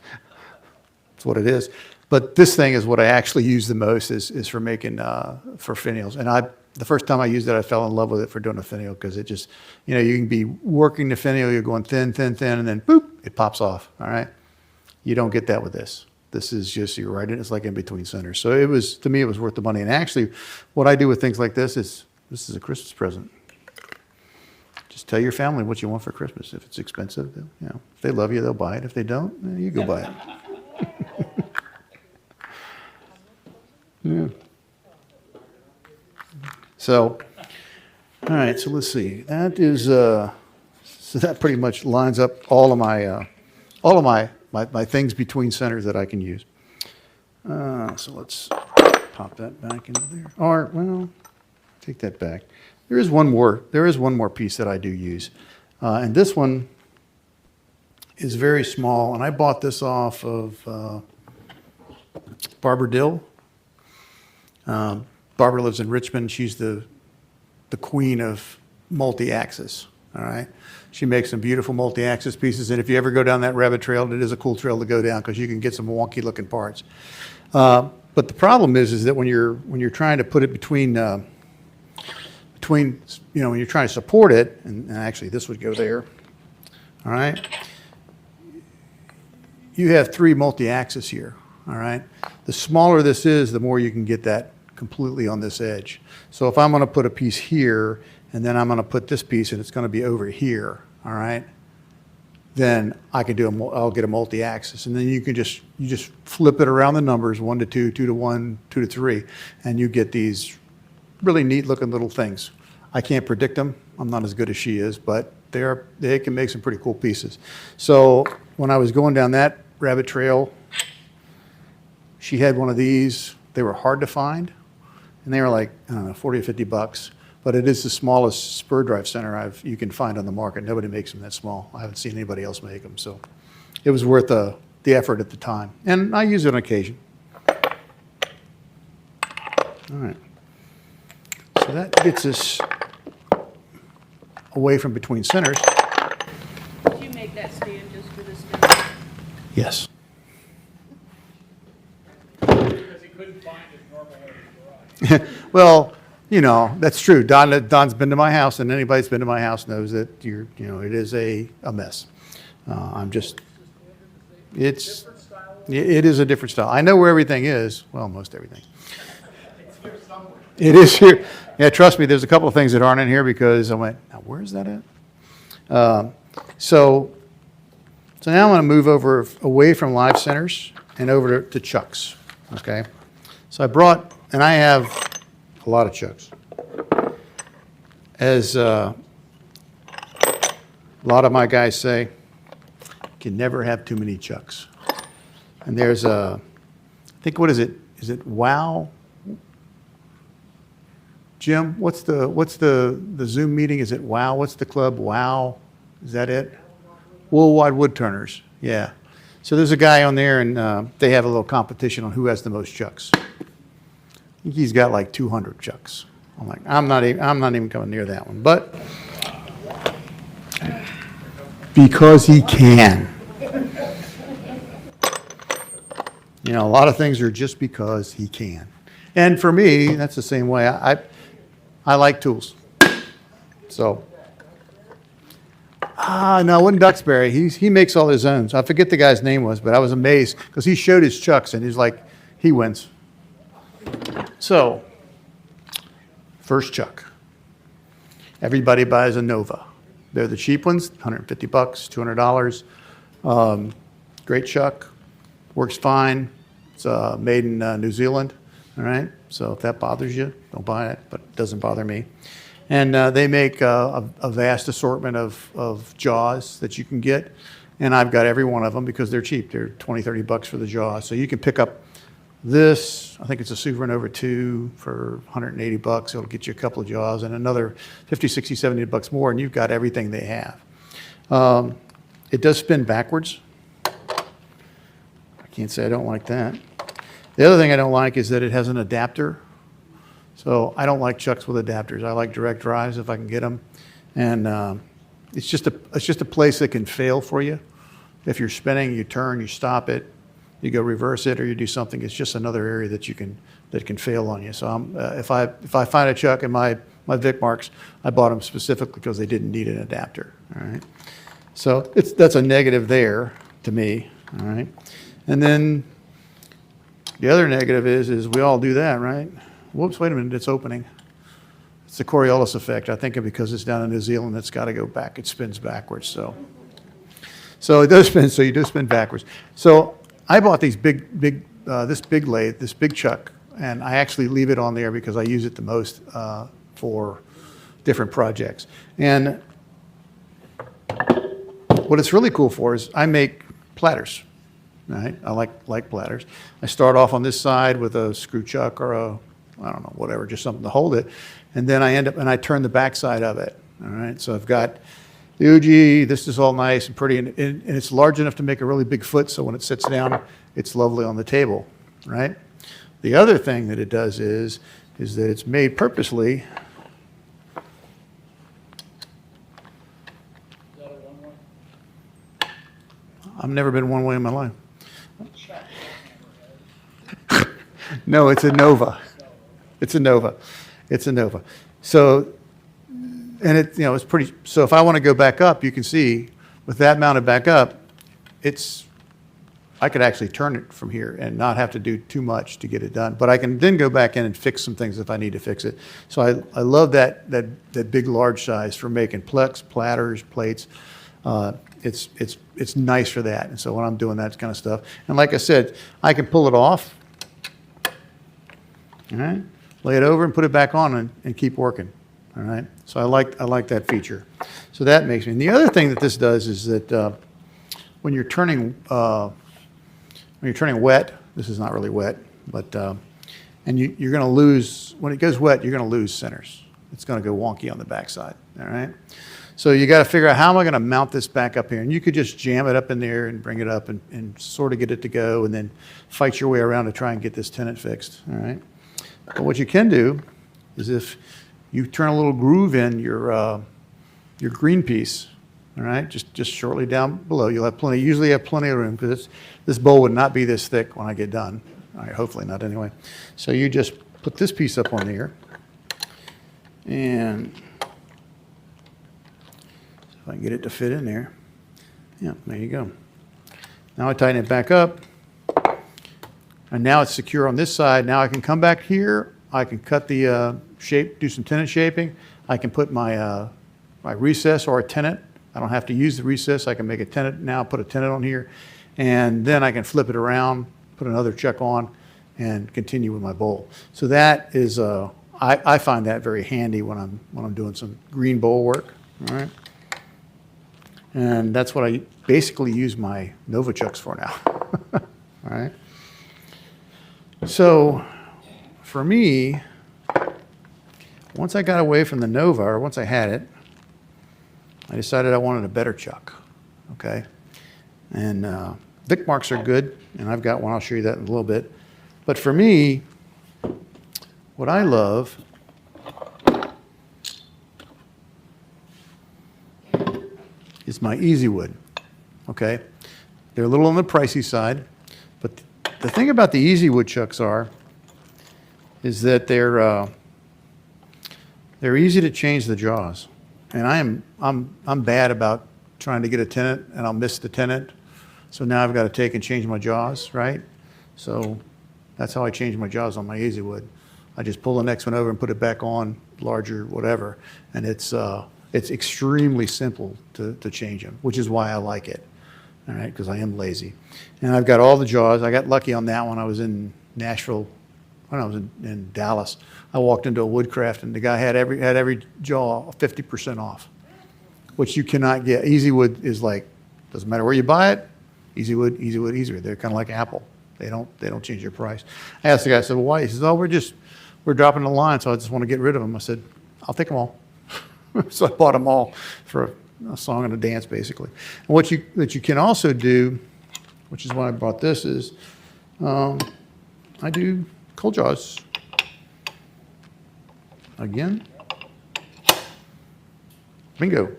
what it is. But this thing is what I actually use the most is for making, for finials. And the first time I used it, I fell in love with it for doing a finial because it just, you know, you can be working the finial, you're going thin, thin, thin, and then boop, it pops off, all right? You don't get that with this. This is just, you're right, it's like in between centers. So it was, to me, it was worth the money. And actually, what I do with things like this is a Christmas present. Just tell your family what you want for Christmas. If it's expensive, you know, if they love you, they'll buy it. If they don't, you go buy it. Yeah. So, all right, so let's see. That is, so that pretty much lines up all of my things between centers that I can use. So let's pop that back into there. Or, well, take that back. There is one more piece that I do use. And this one is very small, and I bought this off of Barbara Dill. Barbara lives in Richmond. She's the queen of multi-axis, all right? She makes some beautiful multi-axis pieces, and if you ever go down that rabbit trail, it is a cool trail to go down because you can get some wonky-looking parts. But the problem is that when you're trying to put it between, you know, when you're trying to support it, and actually this would go there, all right? You have 3 multi-axis here, all right? The smaller this is, the more you can get that completely on this edge. So if I'm going to put a piece here, and then I'm going to put this piece, and it's going to be over here, all right? Then I can I'll get a multi-axis, and then you just flip it around the numbers, 1 to 2, 2 to 1, 2 to 3, and you get these really neat looking little things. I can't predict them. I'm not as good as she is, but they can make some pretty cool pieces. So when I was going down that rabbit trail, she had one of these. They were hard to find, and they were like, I don't know, 40 or 50 bucks. But it is the smallest spur drive center you can find on the market. Nobody makes them that small. I haven't seen anybody else make them. So it was worth the effort at the time. And I use it on occasion. All right. So that gets us away from between centers. Did you make that stand just for this thing? Yes. Because he couldn't find his normal garage. Well, you know, that's true. Don's been to my house, and anybody that's been to my house knows that it is a mess. It is a different style. I know where everything is. Well, most everything. It's here somewhere. It is here. Yeah, trust me, there's a couple of things that aren't in here because I went, now where's that at? So now I'm going to move away from live centers and over to chucks. Okay. So I have a lot of chucks. As a lot of my guys say, you can never have too many chucks. And there's I think, what is it? Is it WOW? Jim, what's the Zoom meeting? Is it WOW? What's the club? WOW? Is that it? Worldwide Wood Turners. Yeah. So there's a guy on there, and they have a little competition on who has the most chucks. I think he's got like 200 chucks. I'm like, I'm not even coming near that one, but because he can. You know, a lot of things are just because he can. And for me, that's the same way. I like tools. So, no, it wasn't Duxbury. He makes all his own. So I forget the guy's name was, but I was amazed because he showed his chucks and he's like, he wins. So, first chuck. Everybody buys a Nova. They're the cheap ones, 150 bucks, $200. Great chuck, works fine. It's made in New Zealand, all right? So if that bothers you, don't buy it, but it doesn't bother me. And they make a vast assortment of jaws that you can get. And I've got every one of them because they're cheap. They're 20, 30 bucks for the jaw. So you can pick up This, I think it's a Supernova 2 for $180. It'll get you a couple of jaws and another 50, 60, 70 bucks more, and you've got everything they have. It does spin backwards. I can't say I don't like that. The other thing I don't like is that it has an adapter. So I don't like chucks with adapters. I like direct drives if I can get them. And it's just a place that can fail for you. If you're spinning, you turn, you stop it, you go reverse it, or you do something. It's just another area that can fail on you. So if I find a chuck in my Vicmarcs, I bought them specifically because they didn't need an adapter. All right. So that's a negative there to me. All right. And then the other negative is we all do that, right? Whoops, wait a minute, it's opening. It's the Coriolis effect. I think because it's down in New Zealand, it's got to go back. It spins backwards. So it does spin. So you do spin backwards. So I bought these this big lathe, this big chuck, and I actually leave it on there because I use it the most for different projects. And what it's really cool for is I make platters. Right? I like platters. I start off on this side with a screw chuck or I don't know, whatever, just something to hold it. And then I turn the back side of it. All right. So I've got the Uji. This is all nice and pretty. And it's large enough to make a really big foot. So when it sits down, it's lovely on the table. Right. The other thing that it does is that it's made purposely. I've never been one way in my life. No, it's a Nova. It's a Nova. It's a Nova. So, and it's pretty, so if I want to go back up, you can see with that mounted back up, I could actually turn it from here and not have to do too much to get it done. But I can then go back in and fix some things if I need to fix it. So I love that big, large size for making plex, platters, plates. It's nice for that. And so when I'm doing that kind of stuff, and like I said, I can pull it off. All right, lay it over and put it back on and keep working. All right, so I like that feature. So that makes me. And the other thing that this does is that when you're turning wet, this is not really wet, but and you're going to lose when it goes wet. You're going to lose centers. It's going to go wonky on the backside. All right. So you got to figure out how am I going to mount this back up here, and you could just jam it up in there and bring it up and sort of get it to go, and then fight your way around to try and get this tenon fixed. All right. But what you can do is if you turn a little groove in your green piece, all right, just shortly down below, you'll have plenty. Usually have plenty of room because this bowl would not be this thick when I get done. All right, hopefully not anyway. So you just put this piece up on here, and if I can get it to fit in there, yeah, there you go. Now I tighten it back up. And now it's secure on this side. Now I can come back here. I can cut the shape, do some tenon shaping. I can put my recess or a tenon. I don't have to use the recess. I can make a tenon now, put a tenon on here. And then I can flip it around, put another chuck on, and continue with my bowl. So that is, I find that very handy when I'm doing some green bowl work. All right. And that's what I basically use my Nova chucks for now. All right. So for me, once I got away from the Nova, or once I had it, I decided I wanted a better chuck, okay? And Vicmarcs are good, and I've got one. I'll show you that in a little bit. But for me, what I love is my Easywood, okay? They're a little on the pricey side, but the thing about the Easywood chucks is that they're easy to change the jaws, and I'm bad about trying to get a tenon, and I'll miss the tenon, so now I've got to take and change my jaws, right? So that's how I change my jaws on my Easywood. I just pull the next one over and put it back on, larger, whatever, and it's extremely simple to change them, which is why I like it. All right, because I am lazy. And I've got all the jaws. I got lucky on that one. I was in Nashville, when I was in Dallas. I walked into a Woodcraft, and the guy had every jaw 50% off, which you cannot get. Easywood is like, doesn't matter where you buy it, Easywood. They're kind of like Apple. They don't change your price. I asked the guy, I said, well, why? He says, oh, we're dropping the line, so I just want to get rid of them. I said, I'll take them all. So I bought them all for a song and a dance, basically. And what you can also do, which is why I brought this, is I do cold jaws. Again. Bingo.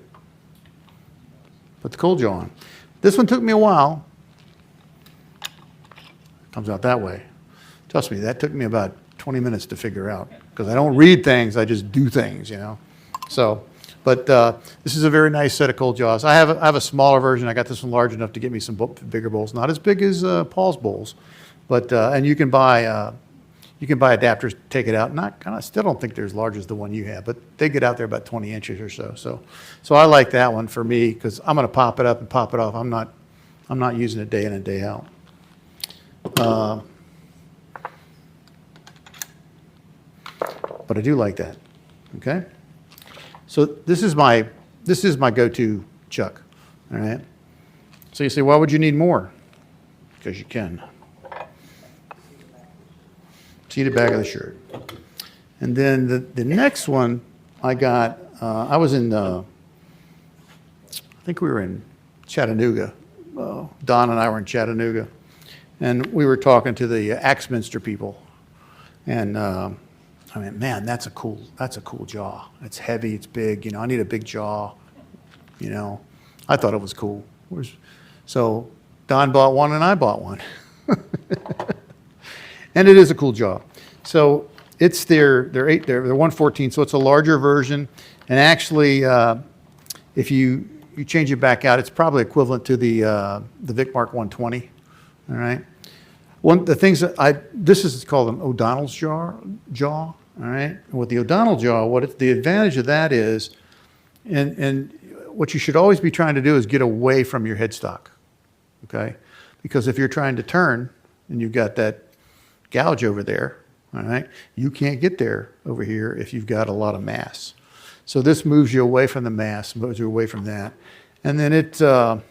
Put the cold jaw on. This one took me a while. Comes out that way. Trust me, that took me about 20 minutes to figure out, because I don't read things, I just do things, you know. So, but this is a very nice set of cold jaws. I have a smaller version. I got this one large enough to get me some bigger bowls. Not as big as Paul's bowls, but and you can buy adapters, take it out. I still don't think they're as large as the one you have, but they get out there about 20 inches or so. So I like that one for me, because I'm going to pop it up and pop it off. I'm not using it day in and day out. But I do like that. Okay. So this is my go-to chuck. All right. So you say, why would you need more? Because you can. See the back of the shirt. And then the next one I got, I was in, I think we were in Chattanooga. Don and I were in Chattanooga. And we were talking to the Axminister people. And I mean, man, that's a cool jaw. It's heavy, it's big, you know, I need a big jaw, you know. I thought it was cool. So Don bought one and I bought one. And it is a cool jaw. So it's they're 114, so it's a larger version. And actually, if you change it back out, it's probably equivalent to the Vicmarc 120. All right. The things that this is called an O'Donnell's jaw. All right. And with the O'Donnell jaw, the advantage of that is, and what you should always be trying to do is get away from your headstock. Okay. Because if you're trying to turn and you've got that gouge over there, all right, you can't get there over here if you've got a lot of mass. So this moves you away from the mass, moves you away from that. And then and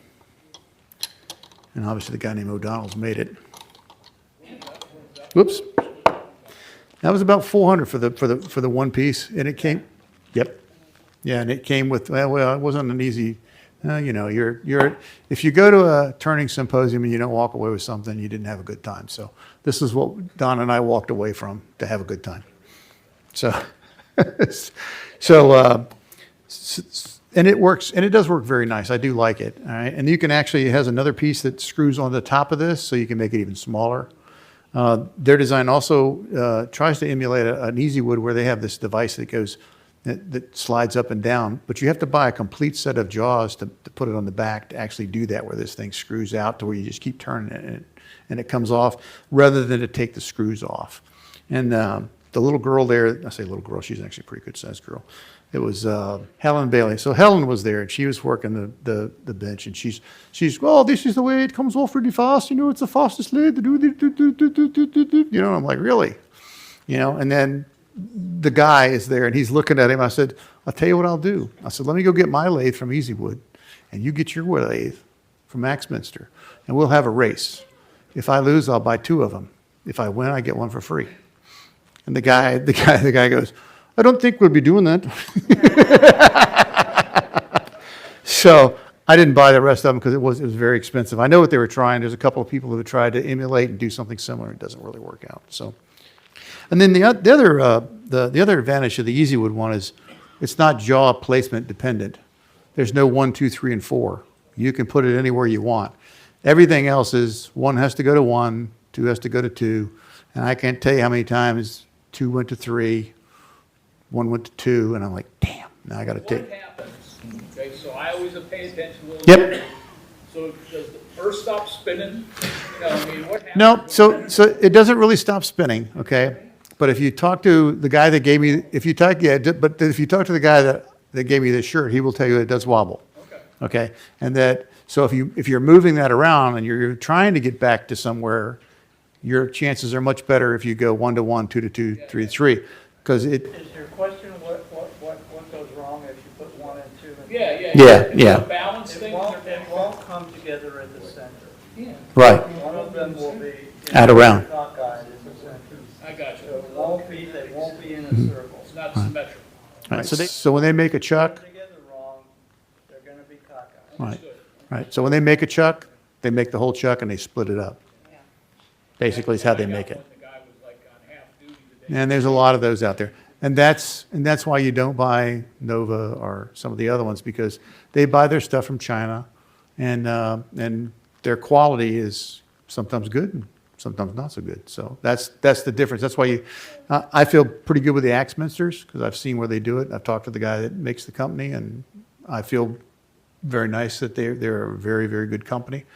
obviously the guy named O'Donnell's made it. Whoops. That was about $400 for the one piece, and it came. Yep. Yeah, and it came with, well, it wasn't an easy, you know, if you go to a turning symposium and you don't walk away with something, you didn't have a good time. So this is what Don and I walked away from to have a good time. So, and it works, and it does work very nice. I do like it. All right, and you can actually, it has another piece that screws on the top of this, so you can make it even smaller. Their design also tries to emulate an Easywood, where they have this device that slides up and down, but you have to buy a complete set of jaws to put it on the back to actually do that, where this thing screws out to where you just keep turning it and it comes off, rather than to take the screws off. And the little girl there, I say little girl, she's actually a pretty good sized girl. It was Helen Bailey. So Helen was there, and she was working the bench, and she's well, this is the way it comes off really fast. You know, it's the fastest lathe to do. You know, I'm like, really? You know, and then the guy is there, and he's looking at him. I said, I'll tell you what I'll do. I said, let me go get my lathe from Easywood, and you get your lathe from Axminister, and we'll have a race. If I lose, I'll buy 2 of them. If I win, I get 1 for free. And the guy goes, I don't think we'll be doing that. So I didn't buy the rest of them because it was very expensive. I know what they were trying. There's a couple of people who have tried to emulate and do something similar. It doesn't really work out. So, and then the other advantage of the Easywood one is it's not jaw placement dependent. There's no 1, 2, 3, and 4. You can put it anywhere you want. Everything else is 1 has to go to 1, 2 has to go to 2, and I can't tell you how many times 2 went to 3, 1 went to 2, and I'm like, damn, now I got to take. What happens? Okay, so I always pay attention a little Yep. bit. So does the first stop spinning? You know, I mean, what happens? No, so it doesn't really stop spinning, okay? But if you talk to the guy that gave me, if you talk to the guy that gave me this shirt, he will tell you it does wobble. Okay, and so if you're moving that around and you're trying to get back to somewhere, your chances are much better if you go 1 to 1, 2 to 2, 3 to 3, because it. Is your question what goes wrong if you put 1 and 2 and Yeah. The balance It thing. won't come together at the center. Yeah. Right. One of them will be, Out around. Cockeyed, it's a center. I got So you. it won't be, they won't be in Mm-hmm. a circle. It's not symmetrical. Right. So when they make a chuck, Together wrong, they're gonna be cockeyed. right, right. So when they make a chuck, they make the whole chuck and they split it up. Basically, is how they make it. When the guy was like on half duty today. And there's a lot of those out there. And that's why you don't buy Nova or some of the other ones, because they buy their stuff from China, and their quality is sometimes good and sometimes not so good. So that's the difference. That's why I feel pretty good with the Axministers, because I've seen where they do it. I've talked to the guy that makes the company, and I feel very nice that they're a very, very good company.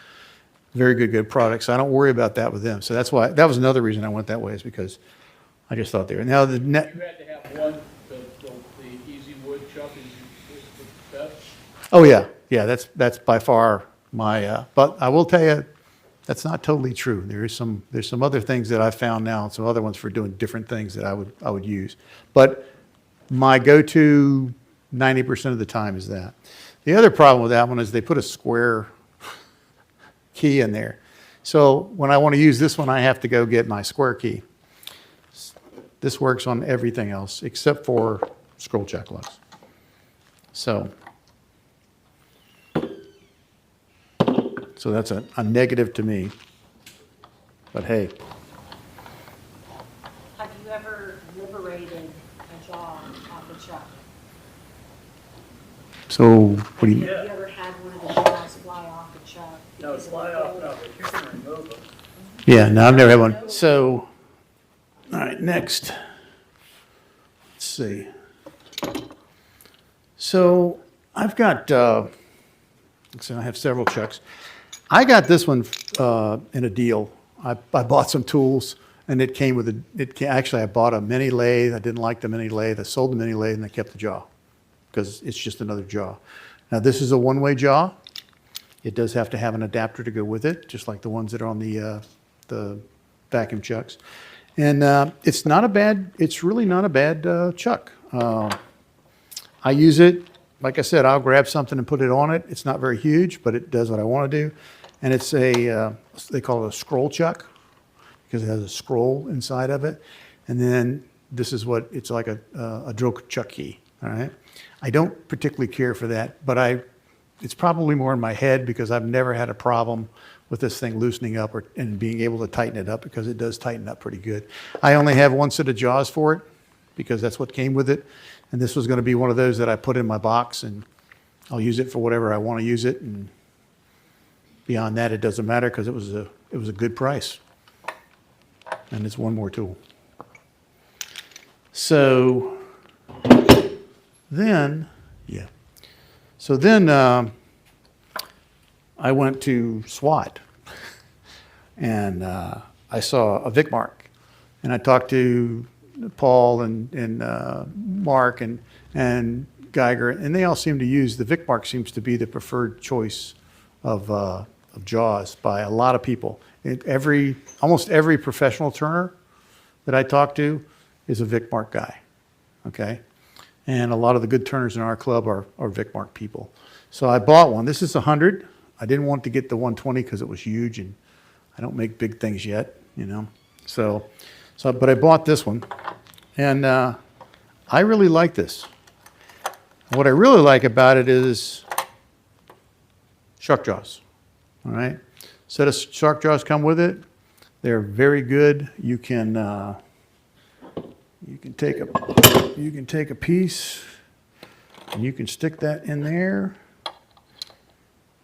Very good products. I don't worry about that with them. So that was another reason I went that way, is because I just thought they were. Now the net. You had to have one, the Easywood chuck is the best. Oh yeah, that's by far my. But I will tell you, that's not totally true. There's some other things that I found now, and some other ones for doing different things that I would use. But my go-to 90% of the time is that. The other problem with that one is they put a square key in there. So when I want to use this one, I have to go get my square key. This works on everything else except for scroll check locks. So that's a negative to me. But hey. Have you ever liberated a jaw off a chuck? So what do you? Have you ever had one of the jaws fly off a chuck? No, because of fly the off, build? no, but you can remove them. Yeah, no, I've never had one. So, all right, next. Let's see. So I've got, so I have several chucks. I got this one in a deal. I bought some tools, and it came with actually, I bought a mini lathe. I didn't like the mini lathe. I sold the mini lathe, and I kept the jaw, because it's just another jaw. Now, this is a one-way jaw. It does have to have an adapter to go with it, just like the ones that are on the vacuum chucks. And it's really not a bad chuck. I use it, like I said, I'll grab something and put it on it. It's not very huge, but it does what I want to do. And it's they call it a scroll chuck, because it has a scroll inside of it. And then this is it's like a drill chuck key, all right? I don't particularly care for that, but it's probably more in my head, because I've never had a problem with this thing loosening up and being able to tighten it up, because it does tighten up pretty good. I only have one set of jaws for it, because that's what came with it. And this was going to be one of those that I put in my box, and I'll use it for whatever I want to use it. And beyond that, it doesn't matter, because it was a good price. And it's one more tool. So then, yeah. So then I went to SWAT, and I saw a Vicmarc, and I talked to Paul and Mark and Geiger, and they all seem to use the Vicmarc. Seems to be the preferred choice of jaws by a lot of people. Almost every professional turner that I talk to is a Vicmarc guy. Okay. And a lot of the good turners in our club are Vicmarc people. So I bought one. This is 100. I didn't want to get the 120 because it was huge, and I don't make big things yet, you know. But I bought this one, and I really like this. What I really like about it is shark jaws. All right. Set of shark jaws come with it. They're very good. You can take a piece, and you can stick that in there,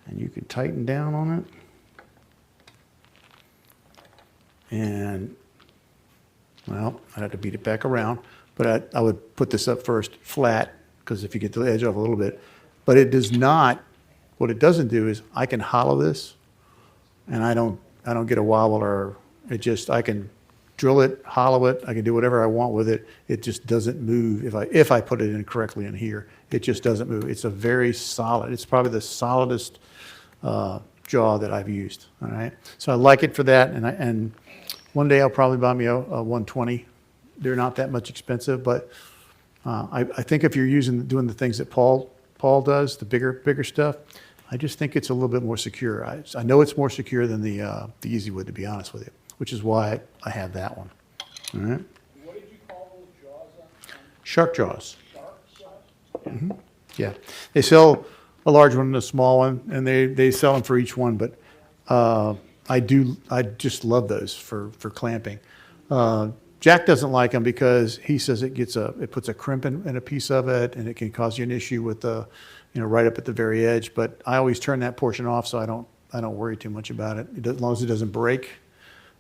and you can tighten down on it. And, well, I'd have to beat it back around, but I would put this up first flat, because if you get the edge off a little bit. But it does not, what it doesn't do is I can hollow this, and I don't get a wobble, or I can drill it, hollow it, I can do whatever I want with it. It just doesn't move. If I put it in correctly in here, it just doesn't move. It's a very solid, it's probably the solidest jaw that I've used. All right. So I like it for that. And one day I'll probably buy me a 120. They're not that much expensive, but I think if you're doing the things that Paul does, the bigger stuff, I just think it's a little bit more secure. I know it's more secure than the Easywood, to be honest with you. which is why I have that one. All right. What did you call those jaws on? Shark jaws. Shark jaws? Yeah. They sell a large one and a small one, and they sell them for each one, but I just love those for clamping. Jack doesn't like them because he says it puts a crimp in a piece of it, and it can cause you an issue with right up at the very edge. But I always turn that portion off, so I don't worry too much about it, as long as it doesn't break.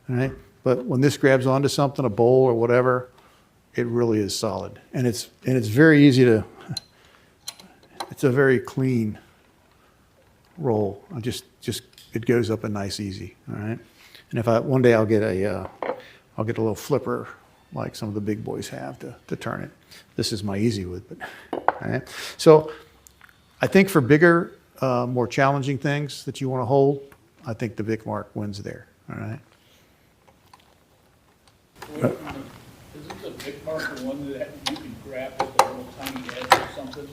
All right. But when this grabs onto something, a bowl or whatever, it really is solid, and it's very easy to. It's a very clean roll. It goes up a nice easy. All right. And if one day I'll get a little flipper like some of the big boys have to turn it. This is my Easywood, but all right. So I think for bigger, more challenging things that you want to hold, I think the Vicmarc wins there. All right. Isn't the Vicmarc the one that you can grab with a little tiny edge or something?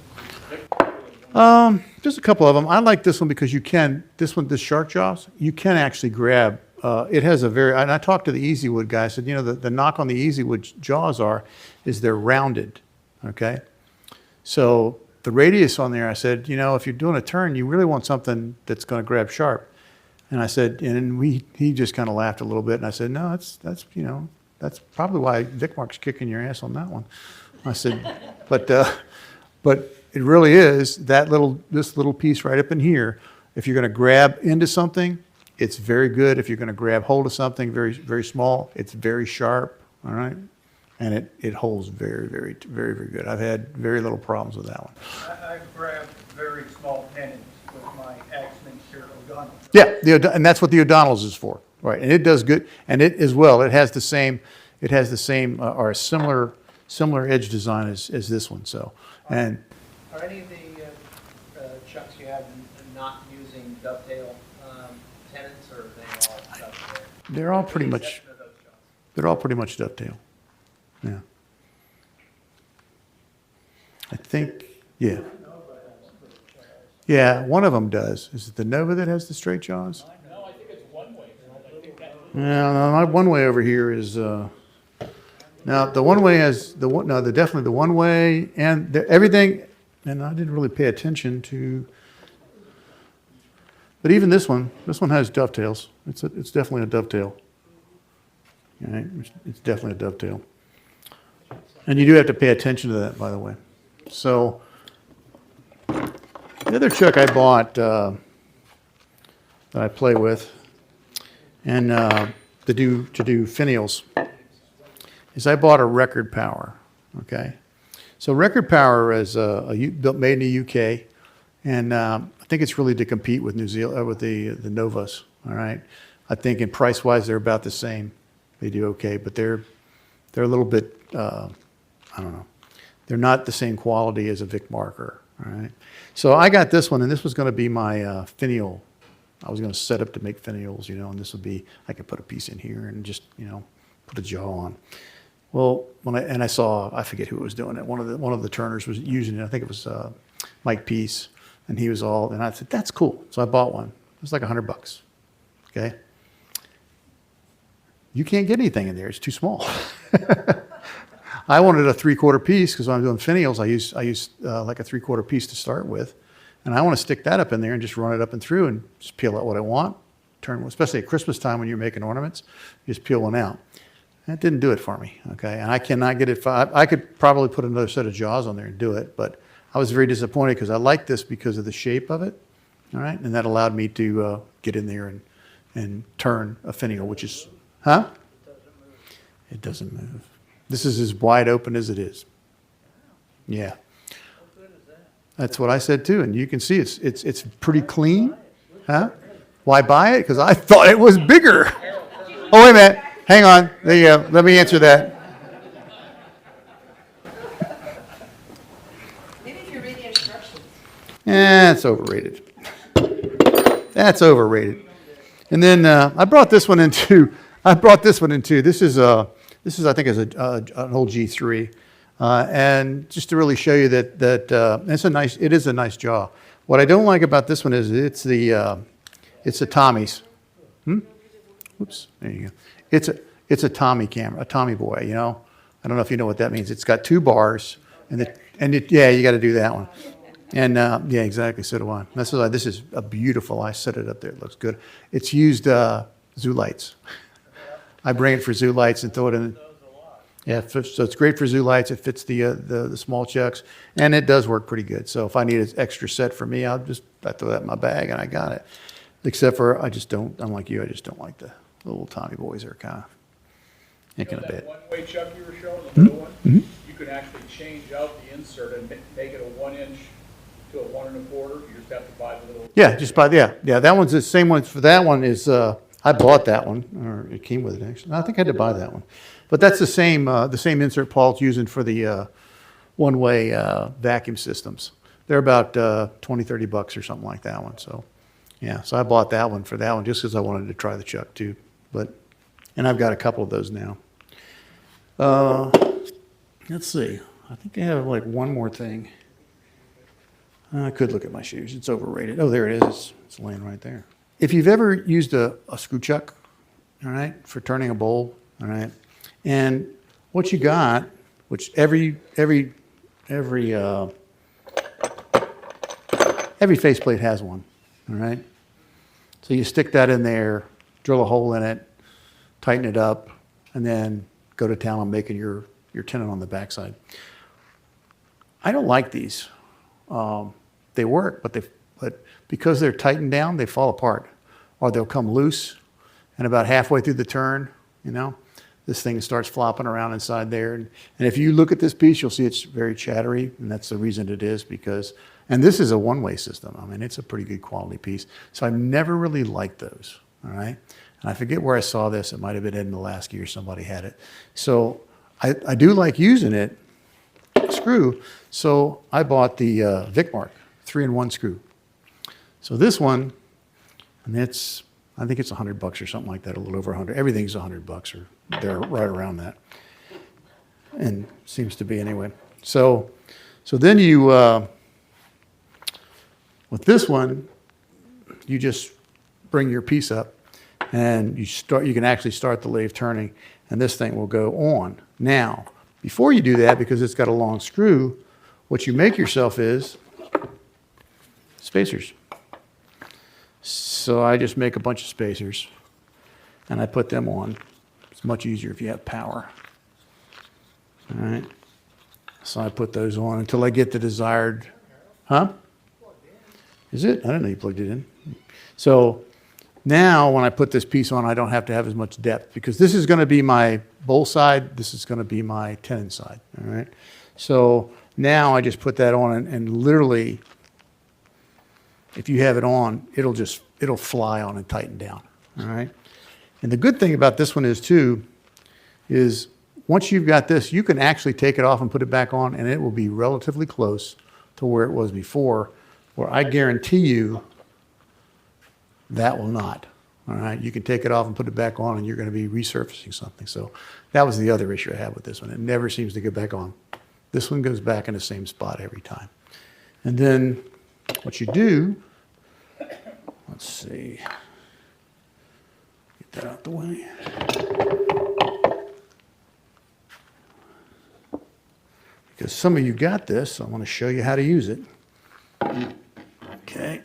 Just a couple of them. I like this one because you can. This shark jaws, you can actually grab. It has a very. And I talked to the Easywood guy. I said, the knock on the Easywood jaws is they're rounded. Okay. So the radius on there, I said, if you're doing a turn, you really want something that's going to grab sharp. And I said, and he just kind of laughed a little bit. And I said, no, that's probably why Vicmarc's kicking your ass on that one. I said, but it really is this little piece right up in here. If you're going to grab into something, it's very good. If you're going to grab hold of something very, very small, it's very sharp. All right. And it holds very, very, very, very good. I've had very little problems with that one. I grabbed very small pennants with my Axminister O'Donnell. Yeah, and that's what the O'Donnell's is for. Right. And it does good. And it as well, it has the same or a similar edge design as this one. So, and Are any of the chucks you have not using dovetail tenons, or are they all dovetail? they're all pretty With the much, exception of those chucks? they're all pretty much dovetail. Yeah. I think, yeah. Yeah, one of them does. Is it the Nova that has the straight jaws? No, I think it's Oneway. I think that. No, my Oneway over here is, now the Oneway has, definitely the Oneway and everything, and I didn't really pay attention to, but even this one has dovetails. It's definitely a dovetail. All right, it's definitely a dovetail. And you do have to pay attention to that, by the way. So, the other chuck I bought that I play with, and to do finials, is I bought a Record Power. Okay, so Record Power is made in the UK, and I think it's really to compete with New Zealand with the Novas. All right, I think in price wise they're about the same. They do okay, but they're a little bit I don't know. They're not the same quality as a Vicmarc. All right. So I got this one, and this was going to be my finial. I was going to set up to make finials, and this would be, I could put a piece in here and just, put a jaw on. Well, I saw, I forget who was doing it. One of the turners was using it. I think it was Mike Peace, and he was and I said, that's cool. So I bought one. It was like $100. Okay. You can't get anything in there. It's too small. I wanted a 3/4 piece because when I'm doing finials, I use like a 3/4 piece to start with, and I want to stick that up in there and just run it up and through and just peel out what I want. Especially at Christmas time when you're making ornaments, you just peel one out. That didn't do it for me. Okay, and I cannot get it. I could probably put another set of jaws on there and do it, but I was very disappointed because I like this because of the shape of it. All right, and that allowed me to get in there and turn a finial, which is, huh? It doesn't move. This is as wide open as it is. Yeah. That's what I said too, and you can see it's pretty clean. Huh? Why buy it? Because I thought it was bigger. Oh, wait a minute. Hang on. There you go. Let me answer that. Maybe if you read the instructions. That's overrated. That's overrated. And then I brought this one in too. This is I think is an old G3, and just to really show you that it is a nice jaw. What I don't like about this one is it's the Tommy's. Whoops, there you go. It's a Tommy camera, a Tommy boy, you know? I don't know if you know what that means. It's got 2 bars, yeah, you got to do that one. And, yeah, exactly, so do I. This is a beautiful, I set it up there, it looks good. It's used zoo lights. I bring it for zoo lights and throw it in. Yeah, so it's great for zoo lights. It fits the small chucks, and it does work pretty good. So if I need an extra set for me, I throw that in my bag, and I got it. Except for, unlike you, I just don't like the little Tommy boys. Are kind of thinking a bit. That one-way chuck you were showing, the middle one, you could actually change out the insert and make it a 1-inch to a 1 1/4. You just have to buy the little. Yeah, just buy, yeah. That one's the same one. For that one is, I bought that one, or it came with it actually. I think I had to buy that one. But that's the same insert Paul's using for the one-way vacuum systems. They're about $20-30 or something like that one. So, yeah. So I bought that one for that one just because I wanted to try the chuck too. And I've got a couple of those now. Let's see. I think I have like one more thing. I could look at my shoes. It's overrated. Oh, there it is. It's laying right there. If you've ever used a screw chuck, all right, for turning a bowl, all right, and what you got, which every faceplate has one, all right. So you stick that in there, drill a hole in it, tighten it up, and then go to town on making your tenon on the backside. I don't like these. They work, but because they're tightened down, they fall apart, or they'll come loose, and about halfway through the turn, you know, this thing starts flopping around inside there. And if you look at this piece, you'll see it's very chattery, and that's the reason it is because, and this is a one-way system. I mean, it's a pretty good quality piece. So I've never really liked those, all right? And I forget where I saw this. It might have been in Alaska or somebody had it. So I do like using it, screw. So I bought the Vicmarc 3-in-1 screw. So this one, and I think it's $100 or something like that, a little over 100. Everything's $100 or they're right around that. And seems to be anyway. So then you, with this one, you just bring your piece up and you can actually start the lathe turning and this thing will go on. Now, before you do that, because it's got a long screw, what you make yourself is spacers. So I just make a bunch of spacers and I put them on. It's much easier if you have power. All right. So I put those on until I get the desired, huh? Is it? I didn't know you plugged it in. So now when I put this piece on, I don't have to have as much depth because this is going to be my bowl side. This is going to be my tenon side. All right. So now I just put that on and literally, if you have it on, it'll fly on and tighten down. All right. And the good thing about this one is too, is once you've got this, you can actually take it off and put it back on and it will be relatively close to where it was before, where I guarantee you that will not. All right. You can take it off and put it back on and you're going to be resurfacing something. So that was the other issue I had with this one. It never seems to get back on. This one goes back in the same spot every time. And then what you do, let's see, get that out the way. Because some of you got this, so I want to show you how to use it. Okay.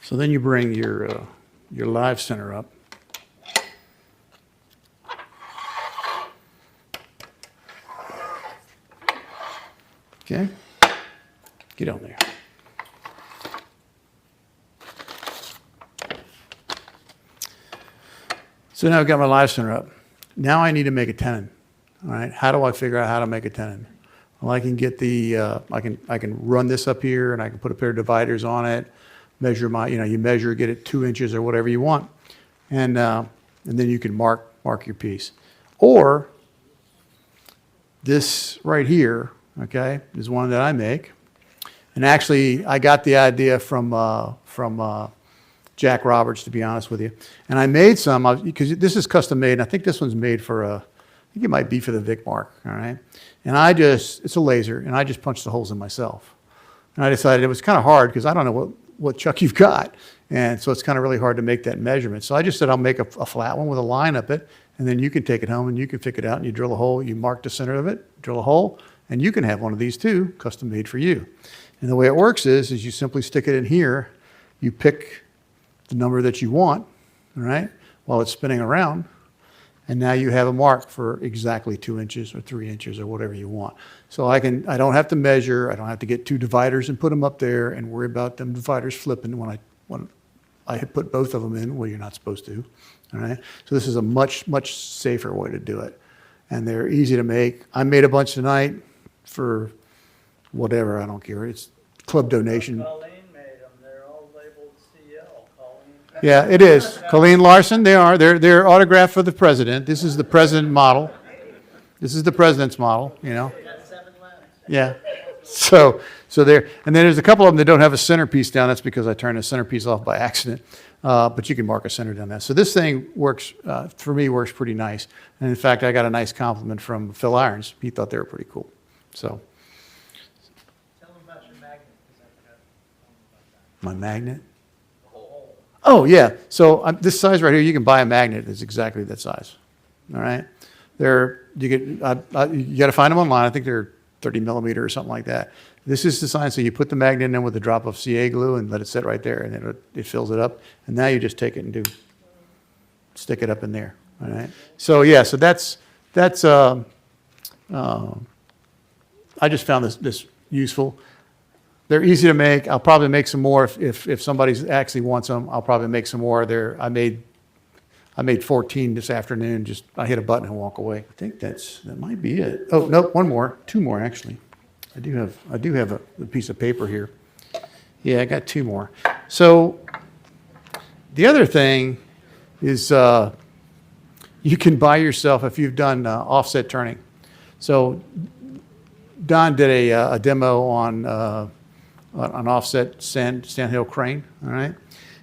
So then you bring your live center up. Okay. Get on there. So now I've got my live center up. Now I need to make a tenon. All right. How do I figure out how to make a tenon? Well, I can get I can run this up here and I can put a pair of dividers on it, measure you measure, get it 2 inches or whatever you want. And then you can mark your piece. Or this right here, okay, is one that I make. And actually, I got the idea from Jack Roberts, to be honest with you. And I made some, because this is custom made, and I think this one's made for I think it might be for the Vicmarc, all right? And it's a laser, and I just punched the holes in myself. And I decided it was kind of hard, because I don't know what chuck you've got. And so it's kind of really hard to make that measurement. So I just said I'll make a flat one with a line up it, and then you can take it home and you can pick it out and you drill a hole, you mark the center of it, drill a hole, and you can have one of these too, custom made for you. And the way it works is you simply stick it in here, you pick the number that you want, all right, while it's spinning around, and now you have a mark for exactly 2 inches or 3 inches or whatever you want. So I don't have to measure, I don't have to get 2 dividers and put them up there and worry about them dividers flipping when I put both of them in. Well, you're not supposed to, all right? So this is a much, much safer way to do it. And they're easy to make. I made a bunch tonight for whatever, I don't care. It's club donation. Colleen made them, they're all labeled CL, Colleen. Yeah, it is. Colleen Larson, they are. They're autographed for the president. This is the president model. This is the president's model, you know. Yeah. So there, and then there's a couple of them that don't have a centerpiece down. That's because I turned the centerpiece off by accident. But you can mark a center down there. So this thing works, for me, works pretty nice. And in fact, I got a nice compliment from Phil Irons. He thought they were pretty cool. So. Tell them about your magnet, because I forgot to tell them about that. My magnet? Oh, yeah. So this size right here, you can buy a magnet that's exactly that size. All right? You got to find them online. I think they're 30 millimeter or something like that. This is designed so you put the magnet in with a drop of CA glue and let it sit right there, and then it fills it up. And now you just take it and stick it up in there. All right? So, yeah, so that's I just found this useful. They're easy to make. I'll probably make some more if somebody actually wants them. I'll probably make some more. I made 14 this afternoon. I hit a button and walk away. I think that might be it. Oh, nope, two more actually. I do have a piece of paper here. Yeah, I got 2 more. So the other thing is you can buy yourself, if you've done offset turning. So Don did a demo on an offset sandhill crane, all right?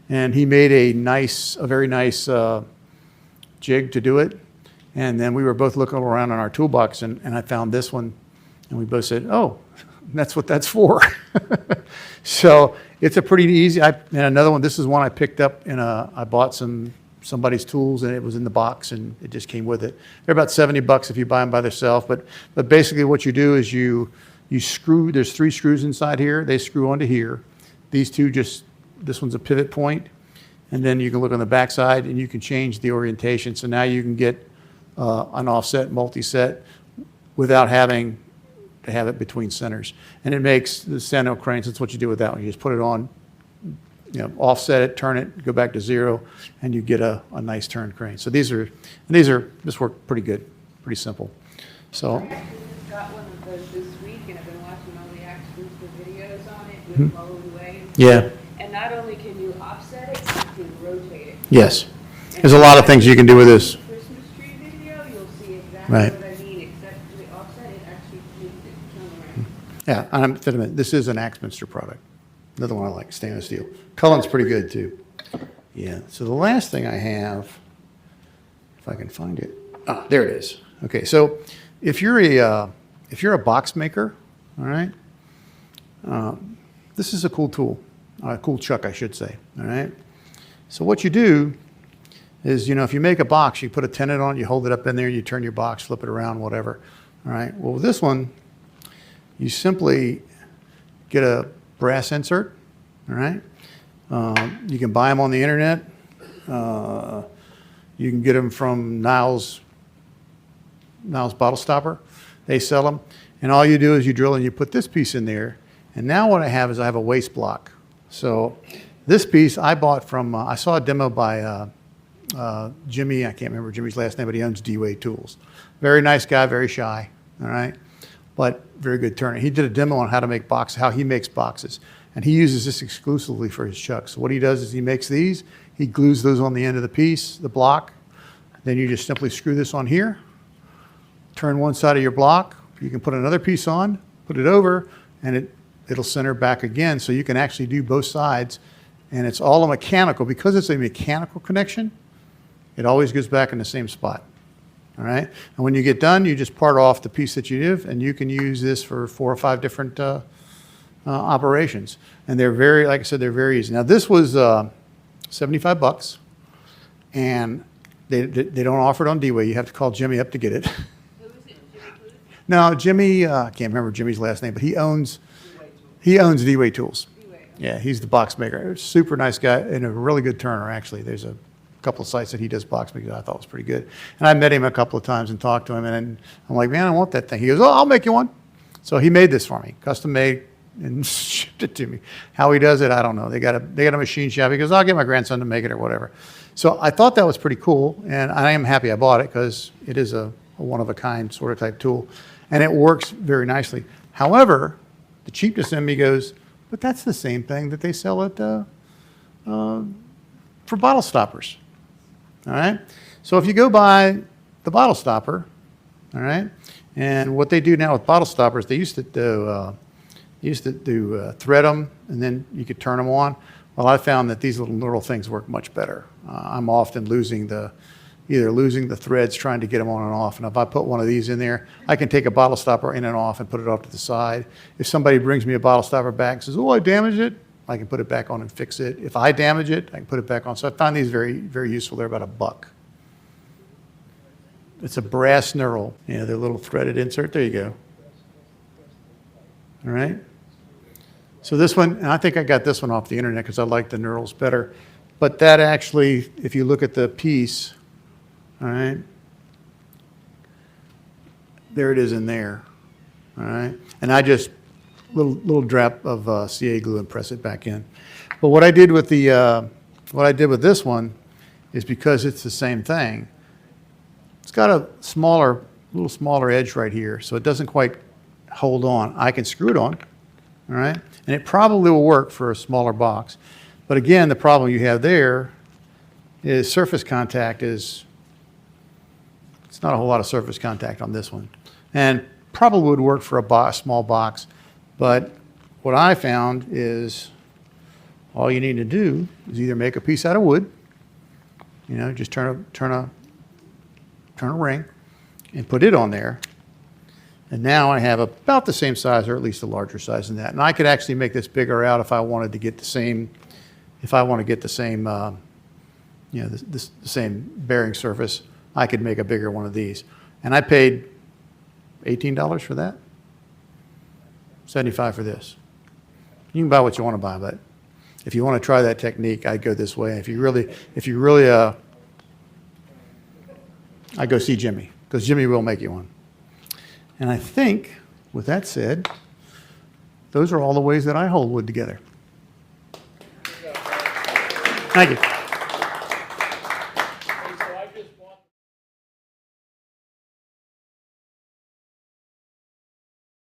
And he made a very nice jig to do it. And then we were both looking around on our toolbox, and I found this one, and we both said, oh, that's what that's for. So it's a pretty easy, and another one, this is one I picked up I bought somebody's tools, and it was in the box, and it just came with it. They're about $70 if you buy them by themselves, but basically what you do is you screw, there's 3 screws inside here, they screw onto here. These two this one's a pivot point, and then you can look on the back side and you can change the orientation. So now you can get an offset multi-set without having to have it between centers. And it makes the sandhill cranes, that's what you do with that one. You just put it on, offset it, turn it, go back to 0, and you get a nice turn crane. So this work pretty good, pretty simple. So. I actually just got one of those this week, and I've been watching all the Axminister videos on it with Oneway. Yeah. And not only can you offset it, you can rotate it. Yes. There's a lot of things you can do with this. Christmas tree video, you'll see exactly Right. what I mean, except for the offset, it actually makes it turn around. Yeah, and wait a minute, this is an Axminister product. Another one I like, stainless steel. Cullen's pretty good too. Yeah, so the last thing I have, if I can find it. Ah, there it is. Okay, so if you're a box maker, all right, this is a cool tool, a cool chuck, I should say, all right? So what you do is, if you make a box, you put a tenon on it, you hold it up in there, you turn your box, flip it around, whatever, all right? Well, with this one, you simply get a brass insert, all right? You can buy them on the internet. You can get them from Niles Bottle Stopper. They sell them. And all you do is you drill and you put this piece in there. And now what I have is I have a waste block. So this piece I bought from, I saw a demo by Jimmy, I can't remember Jimmy's last name, but he owns D-Way Tools. Very nice guy, very shy, all right? But very good turner. He did a demo on how to make boxes, how he makes boxes. And he uses this exclusively for his chucks. So what he does is he makes these, he glues those on the end of the piece, the block. Then you just simply screw this on here, turn one side of your block, you can put another piece on, put it over, and it'll center back again. So you can actually do both sides. And it's all a mechanical. Because it's a mechanical connection, it always goes back in the same spot. All right? And when you get done, you just part off the piece that you have, and you can use this for 4 or 5 different operations. And they're very, like I said, they're very easy. Now this was $75, and they don't offer it on D-Way. You have to call Jimmy up to get it. Who is it, Jimmy Clute? No, Jimmy, I can't remember Jimmy's last name, but he owns D-Way Tools. D-Way. Yeah, he's the box maker. Super nice guy and a really good turner, actually. There's a couple of sites that he does box making that I thought was pretty good. And I met him a couple of times and talked to him, and I'm like, man, I want that thing. He goes, oh, I'll make you one. So he made this for me, custom made, and shipped it to me. How he does it, I don't know. They got a machine shop. He goes, I'll get my grandson to make it or whatever. So I thought that was pretty cool, and I am happy I bought it because it is a one-of-a-kind sort of type tool, and it works very nicely. However, the cheapness in me goes, but that's the same thing that they sell at for bottle stoppers. All right. So if you go buy the bottle stopper, all right, and what they do now with bottle stoppers, they used to do thread them, and then you could turn them on. Well, I found that these little things work much better. I'm often either losing the threads trying to get them on and off. And if I put one of these in there, I can take a bottle stopper in and off and put it off to the side. If somebody brings me a bottle stopper back and says, oh, I damaged it, I can put it back on and fix it. If I damage it, I can put it back on. So I find these very, very useful. They're about $1. It's a brass knurl. Yeah, they're a little threaded insert. There you go. All right. So this one, and I think I got this one off the internet because I like the knurls better. But that actually, if you look at the piece, all right, there it is in there. All right. And I just, little drop of CA glue and press it back in. But what I did with this one is because it's the same thing. It's got a little smaller edge right here, so it doesn't quite hold on. I can screw it on, all right? And it probably will work for a smaller box. But again, the problem you have there is surface contact it's not a whole lot of surface contact on this one. And probably would work for a small box. But what I found is all you need to do is either make a piece out of wood, just turn a ring and put it on there. And now I have about the same size, or at least a larger size than that. And I could actually make this bigger out if I wanted to get the same, the same bearing surface. I could make a bigger one of these. And I paid $18 for that. $75 for this. You can buy what you want to buy, but if you want to try that technique, I'd go this way. If you really, I go see Jimmy, because Jimmy will make you one. And I think, with that said, those are all the ways that I hold wood together. Thank you.